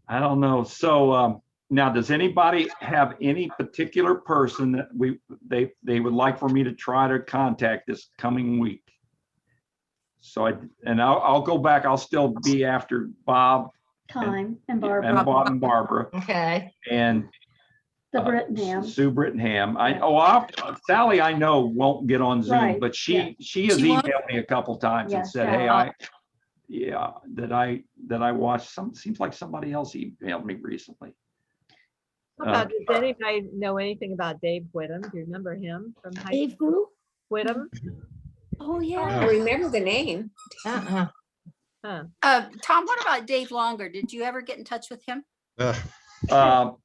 I don't know. So now, does anybody have any particular person that they would like for me to try to contact this coming week? So I'll go back. I'll still be after Bob Time and and Barbara, Bob and Barbara Okay. and the Brittenham. Sue Brittenham. Sally, I know won't get on Zoom, Right, but she yeah. has She won't? emailed me a couple times and Yes, said, yeah. hey, that I watched seems like somebody else emailed me recently. How about, does anybody know anything about Dave Whittam? Do you remember him from high Dave school? who? Whittam? Oh, I yeah. remember the name. Tom, what about Dave Longer? Did you ever get in touch with him? Yeah, Oh,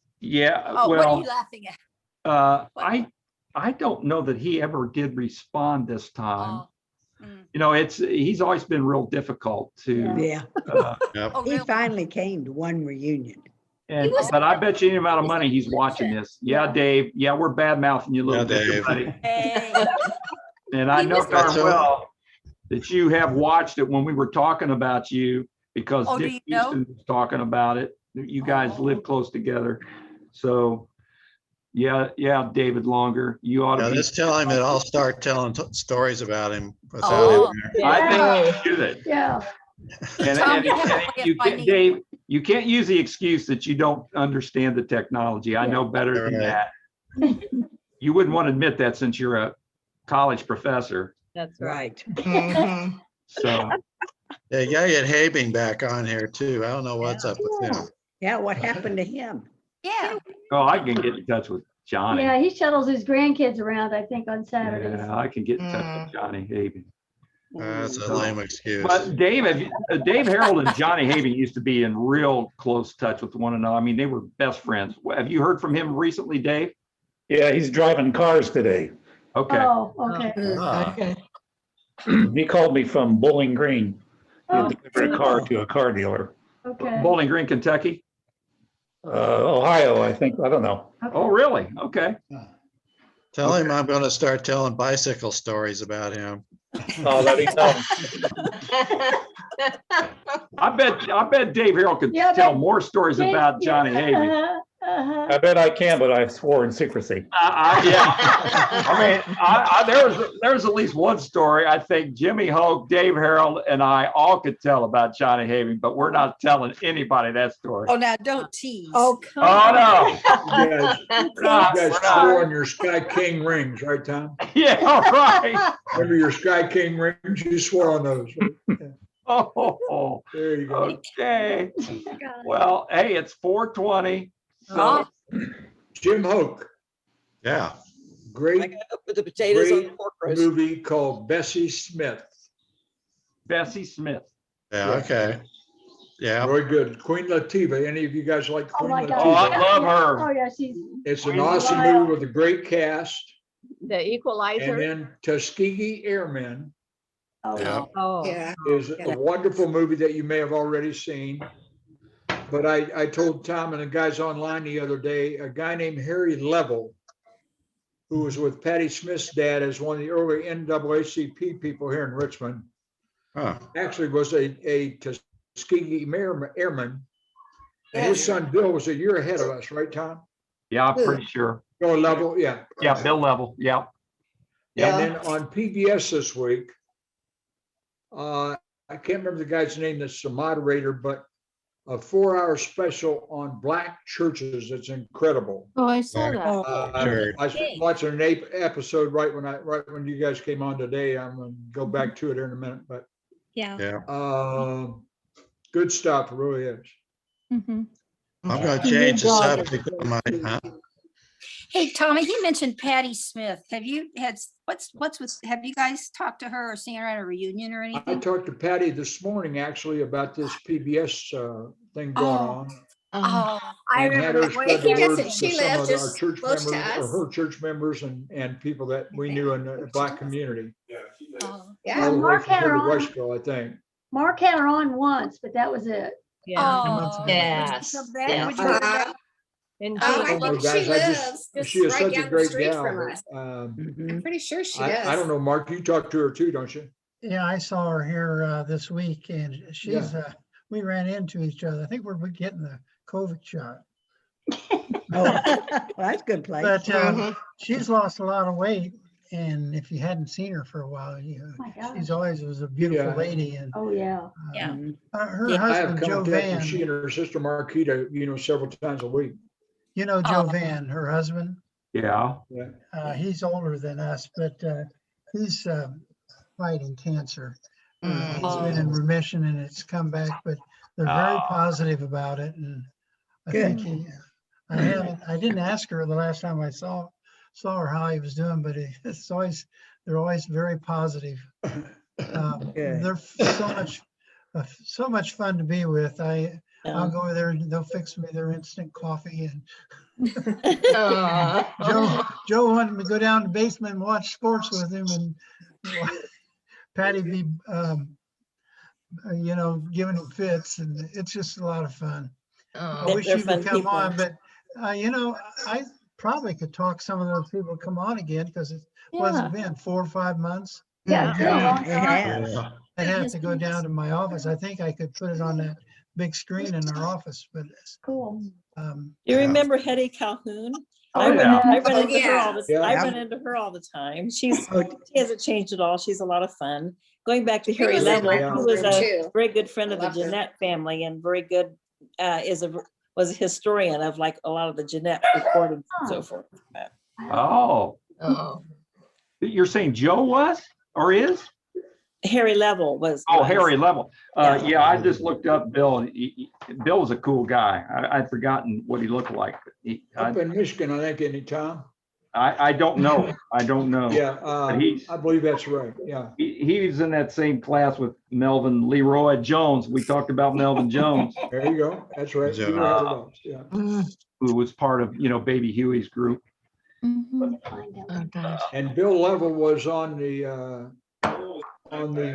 what are well, you laughing at? I don't know that he ever did respond this time. Oh, You know, he's always been real difficult to, Yeah. Yep. Oh, He really? finally came to one reunion. but I bet you any amount of money he's watching this. Yeah, Dave. Yeah, we're bad mouthing you a little Yeah, bit, Dave. buddy. Hey. And I He know was- darn That's all. well that you have watched it when we were talking about you because Oh, do Dick you know? Easton was talking about it. You guys Oh. live close together. So, yeah, David Longer, you ought Yeah, to be. just tell him that I'll start telling stories about him without Oh. him there. I think you should. Yeah. And, Tom, and- you have a and way of you can't, finding- Dave, you can't use the excuse that you don't understand the technology. I know better than Right. that. You wouldn't want to admit that since you're a college professor. That's right. Right. So, Yeah, you gotta get Habing back on here too. I don't know what's up with him. Yeah, what happened to him? Yeah. Oh, I can get in touch with Johnny. Yeah, he shuttles his grandkids around, I think, on Saturdays. Yeah, I can get in touch with Johnny Having. That's a lame excuse. But Dave Harold and Johnny Having used to be in real close touch with one another. I mean, they were best friends. Have you heard from him recently, Dave? Yeah, he's driving cars today. Okay. Oh, okay. Okay. He called me from Bowling Green. He Oh, delivered a car to a car dealer. okay. Bowling Green, Kentucky? Ohio, I think. I don't know. Oh, really? Okay. Tell him I'm going to start telling bicycle stories about him. Oh, let him know. I bet Dave Harold could Yeah, tell but- more stories about Johnny Having. I bet I can, but I've swore in secrecy. Yeah. I mean, there's at least one story I think Jimmy Hoke, Dave Harold, and I all could tell about Johnny Having, but we're not telling anybody that story. Oh, now don't tease. Oh, come Oh, on. no. You guys, We're not, you guys we're not. swore on your Sky King rings, right, Tom? Yeah, all right. Remember your Sky King rings? You swore on those. Right? Oh, There you go. okay. Well, hey, it's 4:20. So Jim Hoke, Yeah. I great, gotta put the potatoes on the great pork roast. movie called Bessie Smith. Bessie Smith. Yeah. Okay. Yeah. Very good. Queen Latifah. Any of you guys like Oh Queen my God. Oh, I Latifah? love her. Oh, yeah, she's, It's an Queen awesome Latifah. movie with a great cast. The And Equalizer. then Tuskegee Airmen oh, Yeah. Oh. Yeah. is a wonderful movie that you may have already seen. But I told Tom and the guys online the other day, a guy named Harry Level, who was with Patti Smith's dad as one of the early NAACP people here in Richmond, Huh. actually was a Tuskegee Airman. And his son Bill was a year ahead of us, right, Tom? Yeah, I'm pretty sure. Bill Level, yeah. Yeah, Bill Level. Yeah. And then on PBS this week, I can't remember the guy's name that's the moderator, but a 4-hour special on Black churches. It's incredible. Oh, I saw that. Sure. I was watching an episode right when you guys came on today. I'm gonna go back to it here in a minute, but Yeah. Yeah. good stuff, it really is. Mhm. I'm going to change the subject of my, huh? Hey, Tommy, you mentioned Patty Smith. Have you had, have you guys talked to her or seen her at a reunion or I anything? talked to Patty this morning actually about this PBS thing going on. Oh, I And had remember. her spread the She word doesn't- to she some lives of our just church close to members, or us. her church members and people that we knew in the Black community. Oh, Yeah. All the way Mark from had here her to on. Westville, I think. Mark had her on once, but that was it. Yeah. Oh, Yes. Come back, Yeah. would you go back? And Oh, I don't know, think she guys, lives She is just right such a down the great street gal. from but, us. Mhm. I'm pretty sure she I does. don't know, Mark, you talked to her too, don't you? Yeah, I saw her here this week and she's, we ran into each other. I think we're getting the COVID shot. Well, that's a good place. But she's lost a lot of weight. And if you hadn't seen her for a while, Oh my she's gosh. always was a beautiful Yeah. lady. And Oh, yeah. Yeah. her Yeah. I have husband, Joe contact with Van, she and her sister Marquita, several times a week. you know, Joe Oh. Van, her husband, Yeah. Yeah. he's older than us, but he's fighting cancer. He's been in remission and it's come back, but they're very Oh. positive about it. And I Good. think I didn't ask her the last time I saw her how he was doing, but they're always very positive. Good. They're so much fun to be with. I'll go over there and they'll fix me their instant coffee. And Joe wanted me to go down to the basement and watch sports with him, and Patty be, giving him fits, and it's just a lot of fun. I wish They're you could fun come people. on, but I probably could talk some of those people to come on again because it wasn't been 4 or 5 months. Yeah. it's been a long It time. has. I'd have to go down to my office. I think I could put it on that big screen in our office, but Cool. You remember Hetty Calhoun? Oh, I yeah. run Oh, into her all the yeah. I run into her all the time. She Oh, hasn't changed at all. She's a lot of fun. Going back to Harry was in Level, my he was program, a too. very good friend of the I loved her. Jeanette family and very good was a historian of like a lot of the Jeanette recordings and so forth. Oh, Oh. you're saying Joe was or is? Harry Level was. Oh, was. Harry Level. Yeah. Yeah, I just looked up Bill. And Bill was a cool guy. I'd forgotten what he looked like. Up in Michigan, I think, any time. I don't know. I don't know. Yeah, But he's, I believe that's right. Yeah. he's in that same class with Melvin Leroy Jones. We talked about Melvin Jones, There you go. That's right. You were ahead of us, yeah. who was part of, Baby Huey's group. Oh, gosh. And Bill Level was on the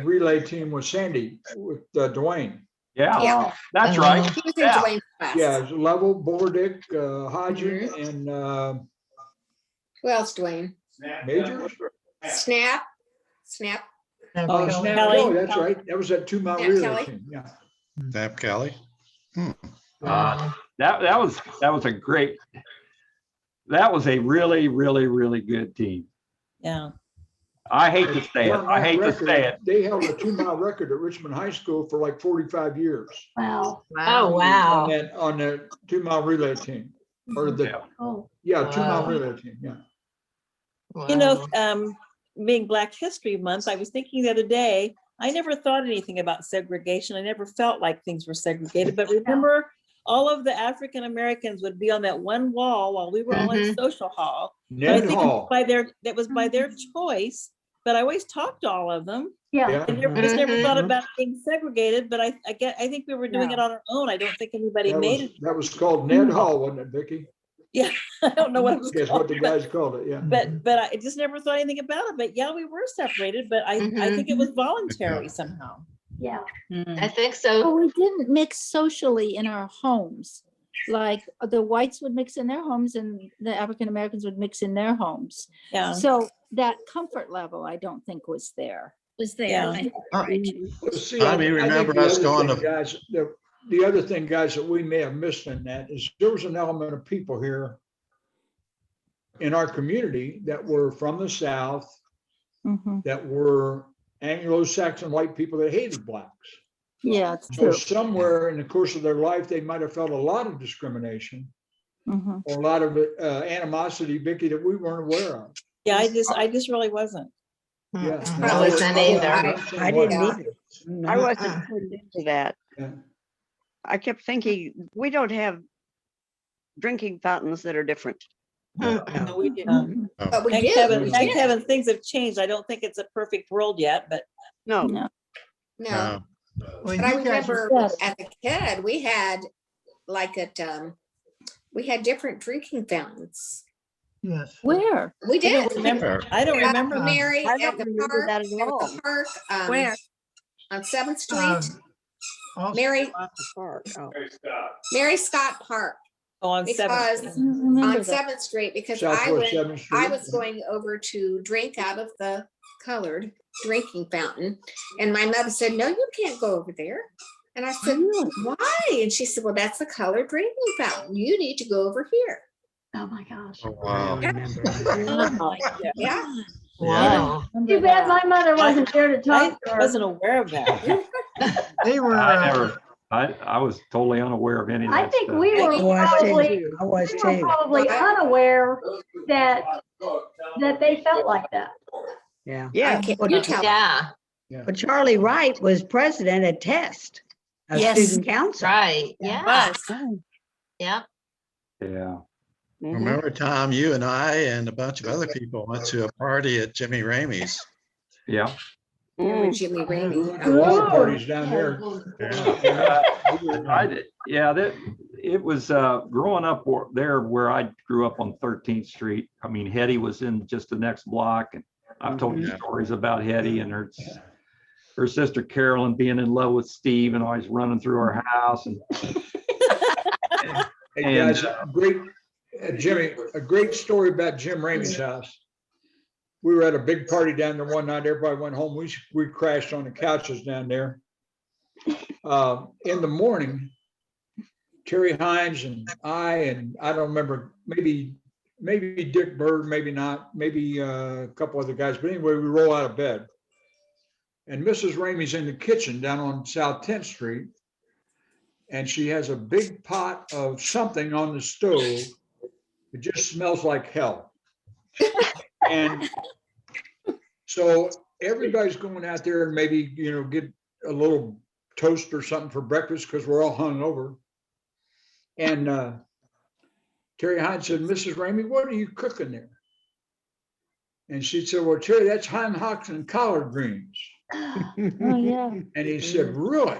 relay team with Sandy, with Dwayne. Yeah, Yeah. that's right. He was in Yeah. Dwayne's class. Yeah, it was Level, Bordick, Hodgin, and Who else, Dwayne? Majors. Snap. Oh, Snap Kelly. Kelly, that's right. That was that 2 mile Snap relay Kelly. team, yeah. Snap Kelly. That was a really, really, really good team. Yeah. I hate to say it. Well, I that hate to record, say it. They held a 2 mile record at Richmond High School for like 45 years Wow. Oh, wow. on the 2 mile relay team. Or the, Oh, 2 mile Wow. relay team, yeah. You know, being Black History Month, I was thinking the other day, I never thought anything about segregation. I never felt like things were segregated, but remember, all of the African Americans would be on that one wall while we were all in social hall. But I Ned think Hall. that was by their choice, but I always talked to all of them. yeah. Yeah. I just never thought Mhm. about being segregated, but I think we were doing it on our own. I don't think anybody made it. That was called Ned Hall, wasn't it, Vicki? Yeah, I don't know what it was Guess called. what the guys called it, yeah. But I just never thought anything about it. But yeah, we were separated, but I think it was voluntary somehow. Yeah. I think But so. we didn't mix socially in our homes. Like the whites would mix in their homes and the African Americans would mix in their homes. Yeah. So that comfort level, I don't think was there. Was there. Yeah. I think, right. See, Tommy, I think remember the us other going thing, to- Guys, the other thing, guys, that we may have missed in that is there was an element of people here in our community that were from the South, Mhm. that were Anglo-Saxon white people that hated blacks. Yeah, it's So true. somewhere in the course of their life, they might have felt a lot of discrimination Mhm. or a lot of animosity, Vicky, that we weren't aware of. Yeah, I just really wasn't. Yeah. I wasn't either. I didn't either. I wasn't put into that. Yeah. I kept thinking, we don't have drinking fountains that are different. No, we didn't. But we Thank did. Kevin, we thank did. Kevin, things have changed. I don't think it's a perfect world yet, but No. No. No, Well, but I you guys were- remember as a kid, we had like we had different drinking fountains. Yes. Where? We I don't did. remember. I don't remember. Mary I at don't the remember park, that at at all. the park. Where? On 7th Street, Also- Mary, Park, oh. Mary Scott Park. Oh, on Because 7th. on 7th Street, because I Southwest 7th went, Street. I was going over to drink out of the colored drinking fountain. And my mother said, no, you can't go over there. And I said, why? And she said, well, that's the colored drinking fountain. You need to go over here. Oh, my gosh. Oh, wow. Yeah. Wow. Too bad my mother wasn't there to I talk to her. wasn't aware of that. They were, I was totally unaware of any of I that think stuff. we were Oh, I probably, too. I was we were too. probably unaware that they felt like that. Yeah. Yeah. You tell. Yeah, But Charlie Wright was president at Test, a Yes. student council. right. Yeah, yeah. Yeah. Remember, Tom, you and I and a bunch of other people went to a party at Jimmy Ramey's. Yeah. Remember Jimmy Ramey? A lot of parties down there. I did, yeah, it was growing up there where I grew up on 13th Street. I mean, Hetty was in just the next block, and I've told you stories about Hetty and her sister Carolyn being in love with Steve and always running through our house. And Hey, guys, great, Jimmy, a great story about Jim Ramey's house. We were at a big party down there one night. Everybody went home. We crashed on the couches down there. In the morning, Terry Hines and I don't remember, maybe Dick Bird, maybe not, maybe a couple other guys. But anyway, we roll out of bed. And Mrs. Ramey's in the kitchen down on South 10th Street. And she has a big pot of something on the stove. It just smells like hell. And so everybody's going out there and maybe, get a little toast or something for breakfast because we're all hung over. And Terry Hines said, Mrs. Ramey, what are you cooking there? And she said, well, Terry, that's Heinz hocks and collard greens. Oh, yeah. And he said, really?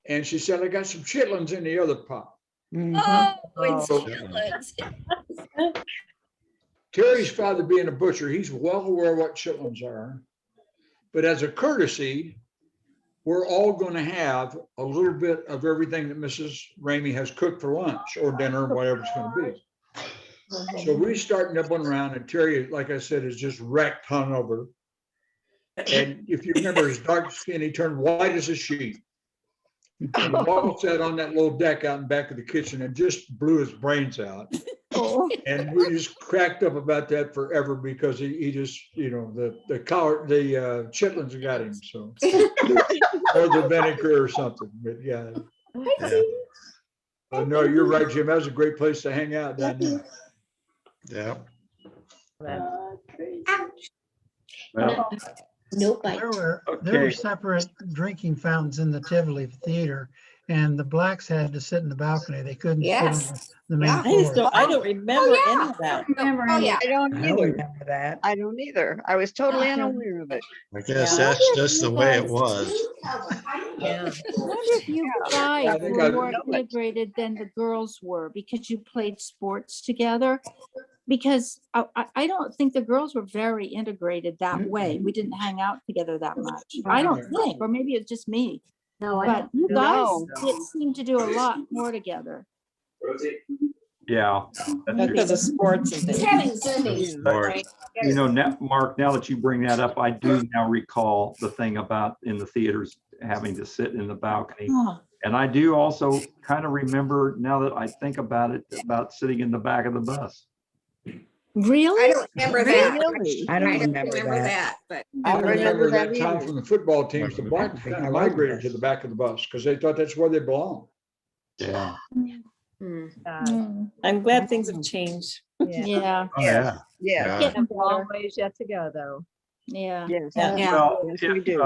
And she said, I got some chitlins in the other pot. Oh, it's So- chitlins. Terry's father being a butcher, he's well aware of what chitlins are. But as a courtesy, we're all going to have a little bit of everything that Mrs. Ramey has cooked for lunch or dinner, whatever it's going to be. So we start nibbling around, and Terry, like I said, is just wrecked, hungover. And if you remember, his dark skin, he turned white as a sheet. And the ball sat on that little deck out in back of the kitchen and just blew his brains out. And we just cracked up about that forever because he just, the chitlins got him, so. Or the vinegar or something, but yeah. No, you're right, Jim. That was a great place to hang out down there. Yeah. Well, Nope. There were Okay. separate drinking fountains in the Tivoli Theater, and the blacks had to sit in the balcony. They couldn't sit on Yes. the main Yeah. floor. I don't remember any of that. Remember Oh, any- yeah. I don't I don't either. remember that. I don't either. I was totally unaware of it. I guess Yeah. that's just the way it was. Yeah. I wonder if you I guys think were I more know it. integrated than the girls were because you played sports together. Because I don't think the girls were very integrated that way. We didn't hang out together that much. I don't think, or maybe it's just me. No, I But don't. you guys No. did seem to do a lot more together. yeah. That's because of sports and It's things. having Zoomies, Smart. right? Now, Mark, now that you bring that up, I do now recall the thing about in the theaters having to sit in the balcony. Oh, And I do also kind of remember, now that I think about it, about sitting in the back of the bus. really? I don't remember that. Really? I don't remember that, but I don't remember remember that that time either. from the football teams, the blacks kind of migrated to the back of the bus because they thought that's where they belong. Yeah. I'm glad things have changed. Yeah, Oh, yeah. Yeah. getting A long better. ways yet to go, though. Yeah. Yes. Yeah. Well, Yes, we if, do.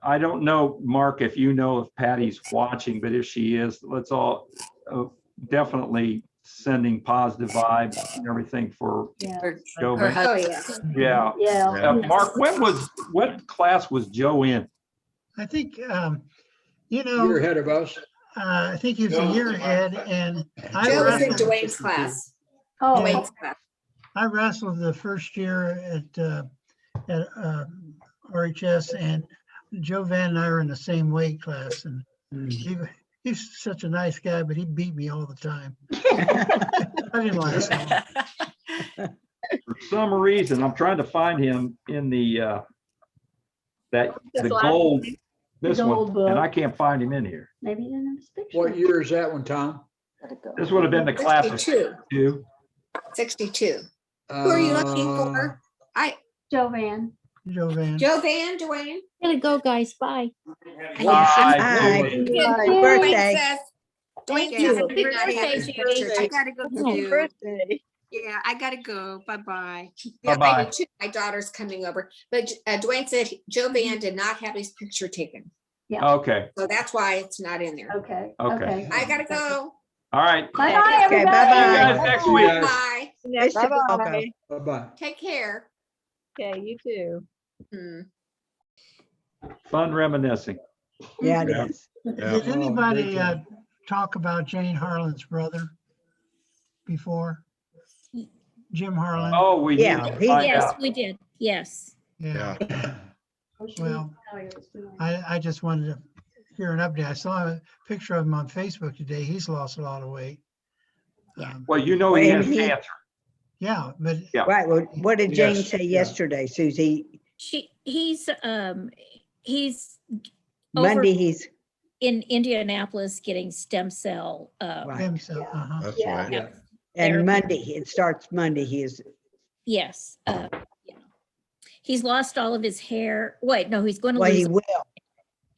I don't know, Mark, if you know if Patty's watching, but if she is, let's all definitely sending positive vibes and everything for Joe. her husband. Yeah. Yeah. Mark, what class was Joe in? I think, You're ahead of us. I think he was a year ahead, and I Joe was in wrestled, Dwayne's class. Oh, Dwayne's class. I wrestled the first year at RHS, and Joe Van and I are in the same weight class, and he's such a nice guy, but he beat me all the time. I didn't like him. For some reason, I'm trying to find him in the gold, this gold one, book. and I can't find him in here. maybe you didn't have his picture. What year is that one, Tom? This would have been the class of 62. 62. 62. Who are you looking for? Joe Van. Joe Van. Joe Van, Dwayne? Gotta go, guys. Bye. Bye. Happy birthday. Dwayne you. doesn't Happy did not have birthday, his Judy. picture I taken. gotta go Yeah. too. Birthday. Yeah, I gotta go. Bye-bye. Yeah, I Bye-bye. do too. My daughter's coming over. But Dwayne said Joe Van did not have his picture taken. Okay, So that's why it's not in there. Okay. Okay. I gotta go. all right. Bye bye, Okay, everybody. bye-bye. See you guys next week. Bye. Nice to Bye-bye. welcome. Bye-bye. Take care. Okay, you too. Hmm. Fun reminiscing. Yeah, it Yeah. is. Yeah. Did anybody talk about Jane Harlan's brother before? Jim Harlan? Oh, we need Yeah, to he- find Yes, out. we did. Yes. Yeah, well, Oh, I just wanted to hear an update. I saw a picture of him on Facebook today. He's lost a lot of weight. Well, you know he Well, has he- cancer. Yeah, but Yeah. Right, well, what did Jane Yes, say yeah. yesterday, Susie? He's over Monday, he's, in Indianapolis getting stem cell. Right. himself, That's Yeah. right. Yeah. and therapy. Monday, it starts Monday, he is, Yes. Yeah. He's lost all of his hair. Wait, no, he's going to well, he lose. will.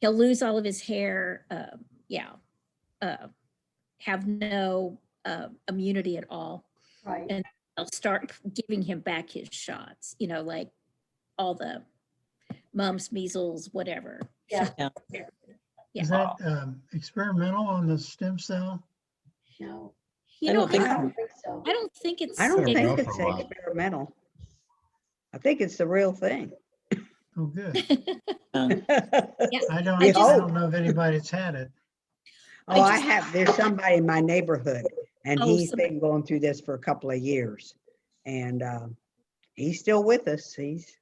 He'll lose all of his hair. Yeah. Have no immunity at all. Right. And I'll start giving him back his shots, like all the mumps, measles, whatever. Yeah. Is that experimental on the stem cell? No. You I know, don't think I so. don't think so. I don't think it's. I don't Been think around it's for a while. experimental. I think it's the real thing. Oh, good. Yeah, I I don't know if anybody's had it. Oh, I just- have, there's somebody in my neighborhood and Oh, he's somebody- been going through this for a couple of years. And he's still with us. He's,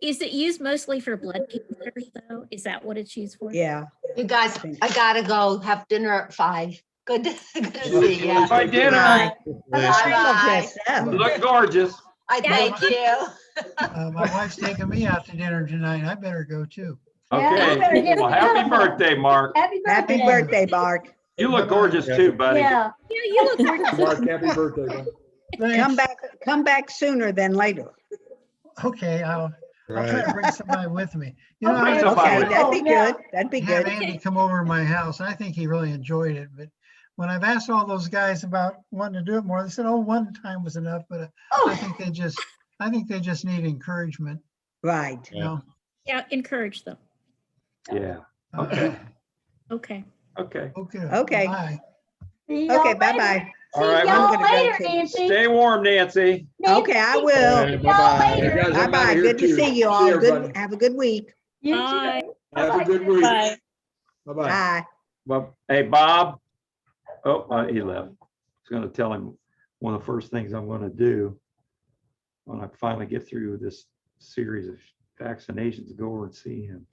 Is it used mostly for blood cancers though? Is that what it's used for? yeah. You guys, I gotta go have dinner at 5. Good to see you. Bye, dinner. Bye. Bye. You look gorgeous. I thank you. My wife's taking me out to dinner tonight. I better go too. Yeah, you better Okay. get Well, it happy done. birthday, Mark. Happy Happy birthday. birthday, Mark. You look gorgeous too, buddy. Yeah. Yeah, you look gorgeous. Mark, happy birthday. bud. Come back sooner than later. Okay, I'll try to Right. bring somebody with me. You know, Bring I somebody Okay, with you. that'd be Yeah. good. That'd be have good. Andy come over to my house. I think he really enjoyed it, but when I've asked all those guys about wanting to do it more, they said, "Oh, one time was enough." But I think they just need encouragement. Right. You know. Yeah, encourage them. Yeah. Uh, Okay. Okay. Okay. Okay. Okay. Bye. See y'all Okay, later. bye-bye. All right. See y'all I'm gonna go later, too. Nancy. Stay warm, Nancy. Okay, I will. Okay, See y'all bye-bye. later. Guys, I'm outta Bye-bye. here Good to too. see you See all. everybody. Good, have a good week. You Bye. too. Have a good week. Bye. Bye-bye. Bye. Well, hey, Bob. Oh, he left. I was gonna tell him one of the first things I'm gonna do when I finally get through this series of vaccinations, go over and see him.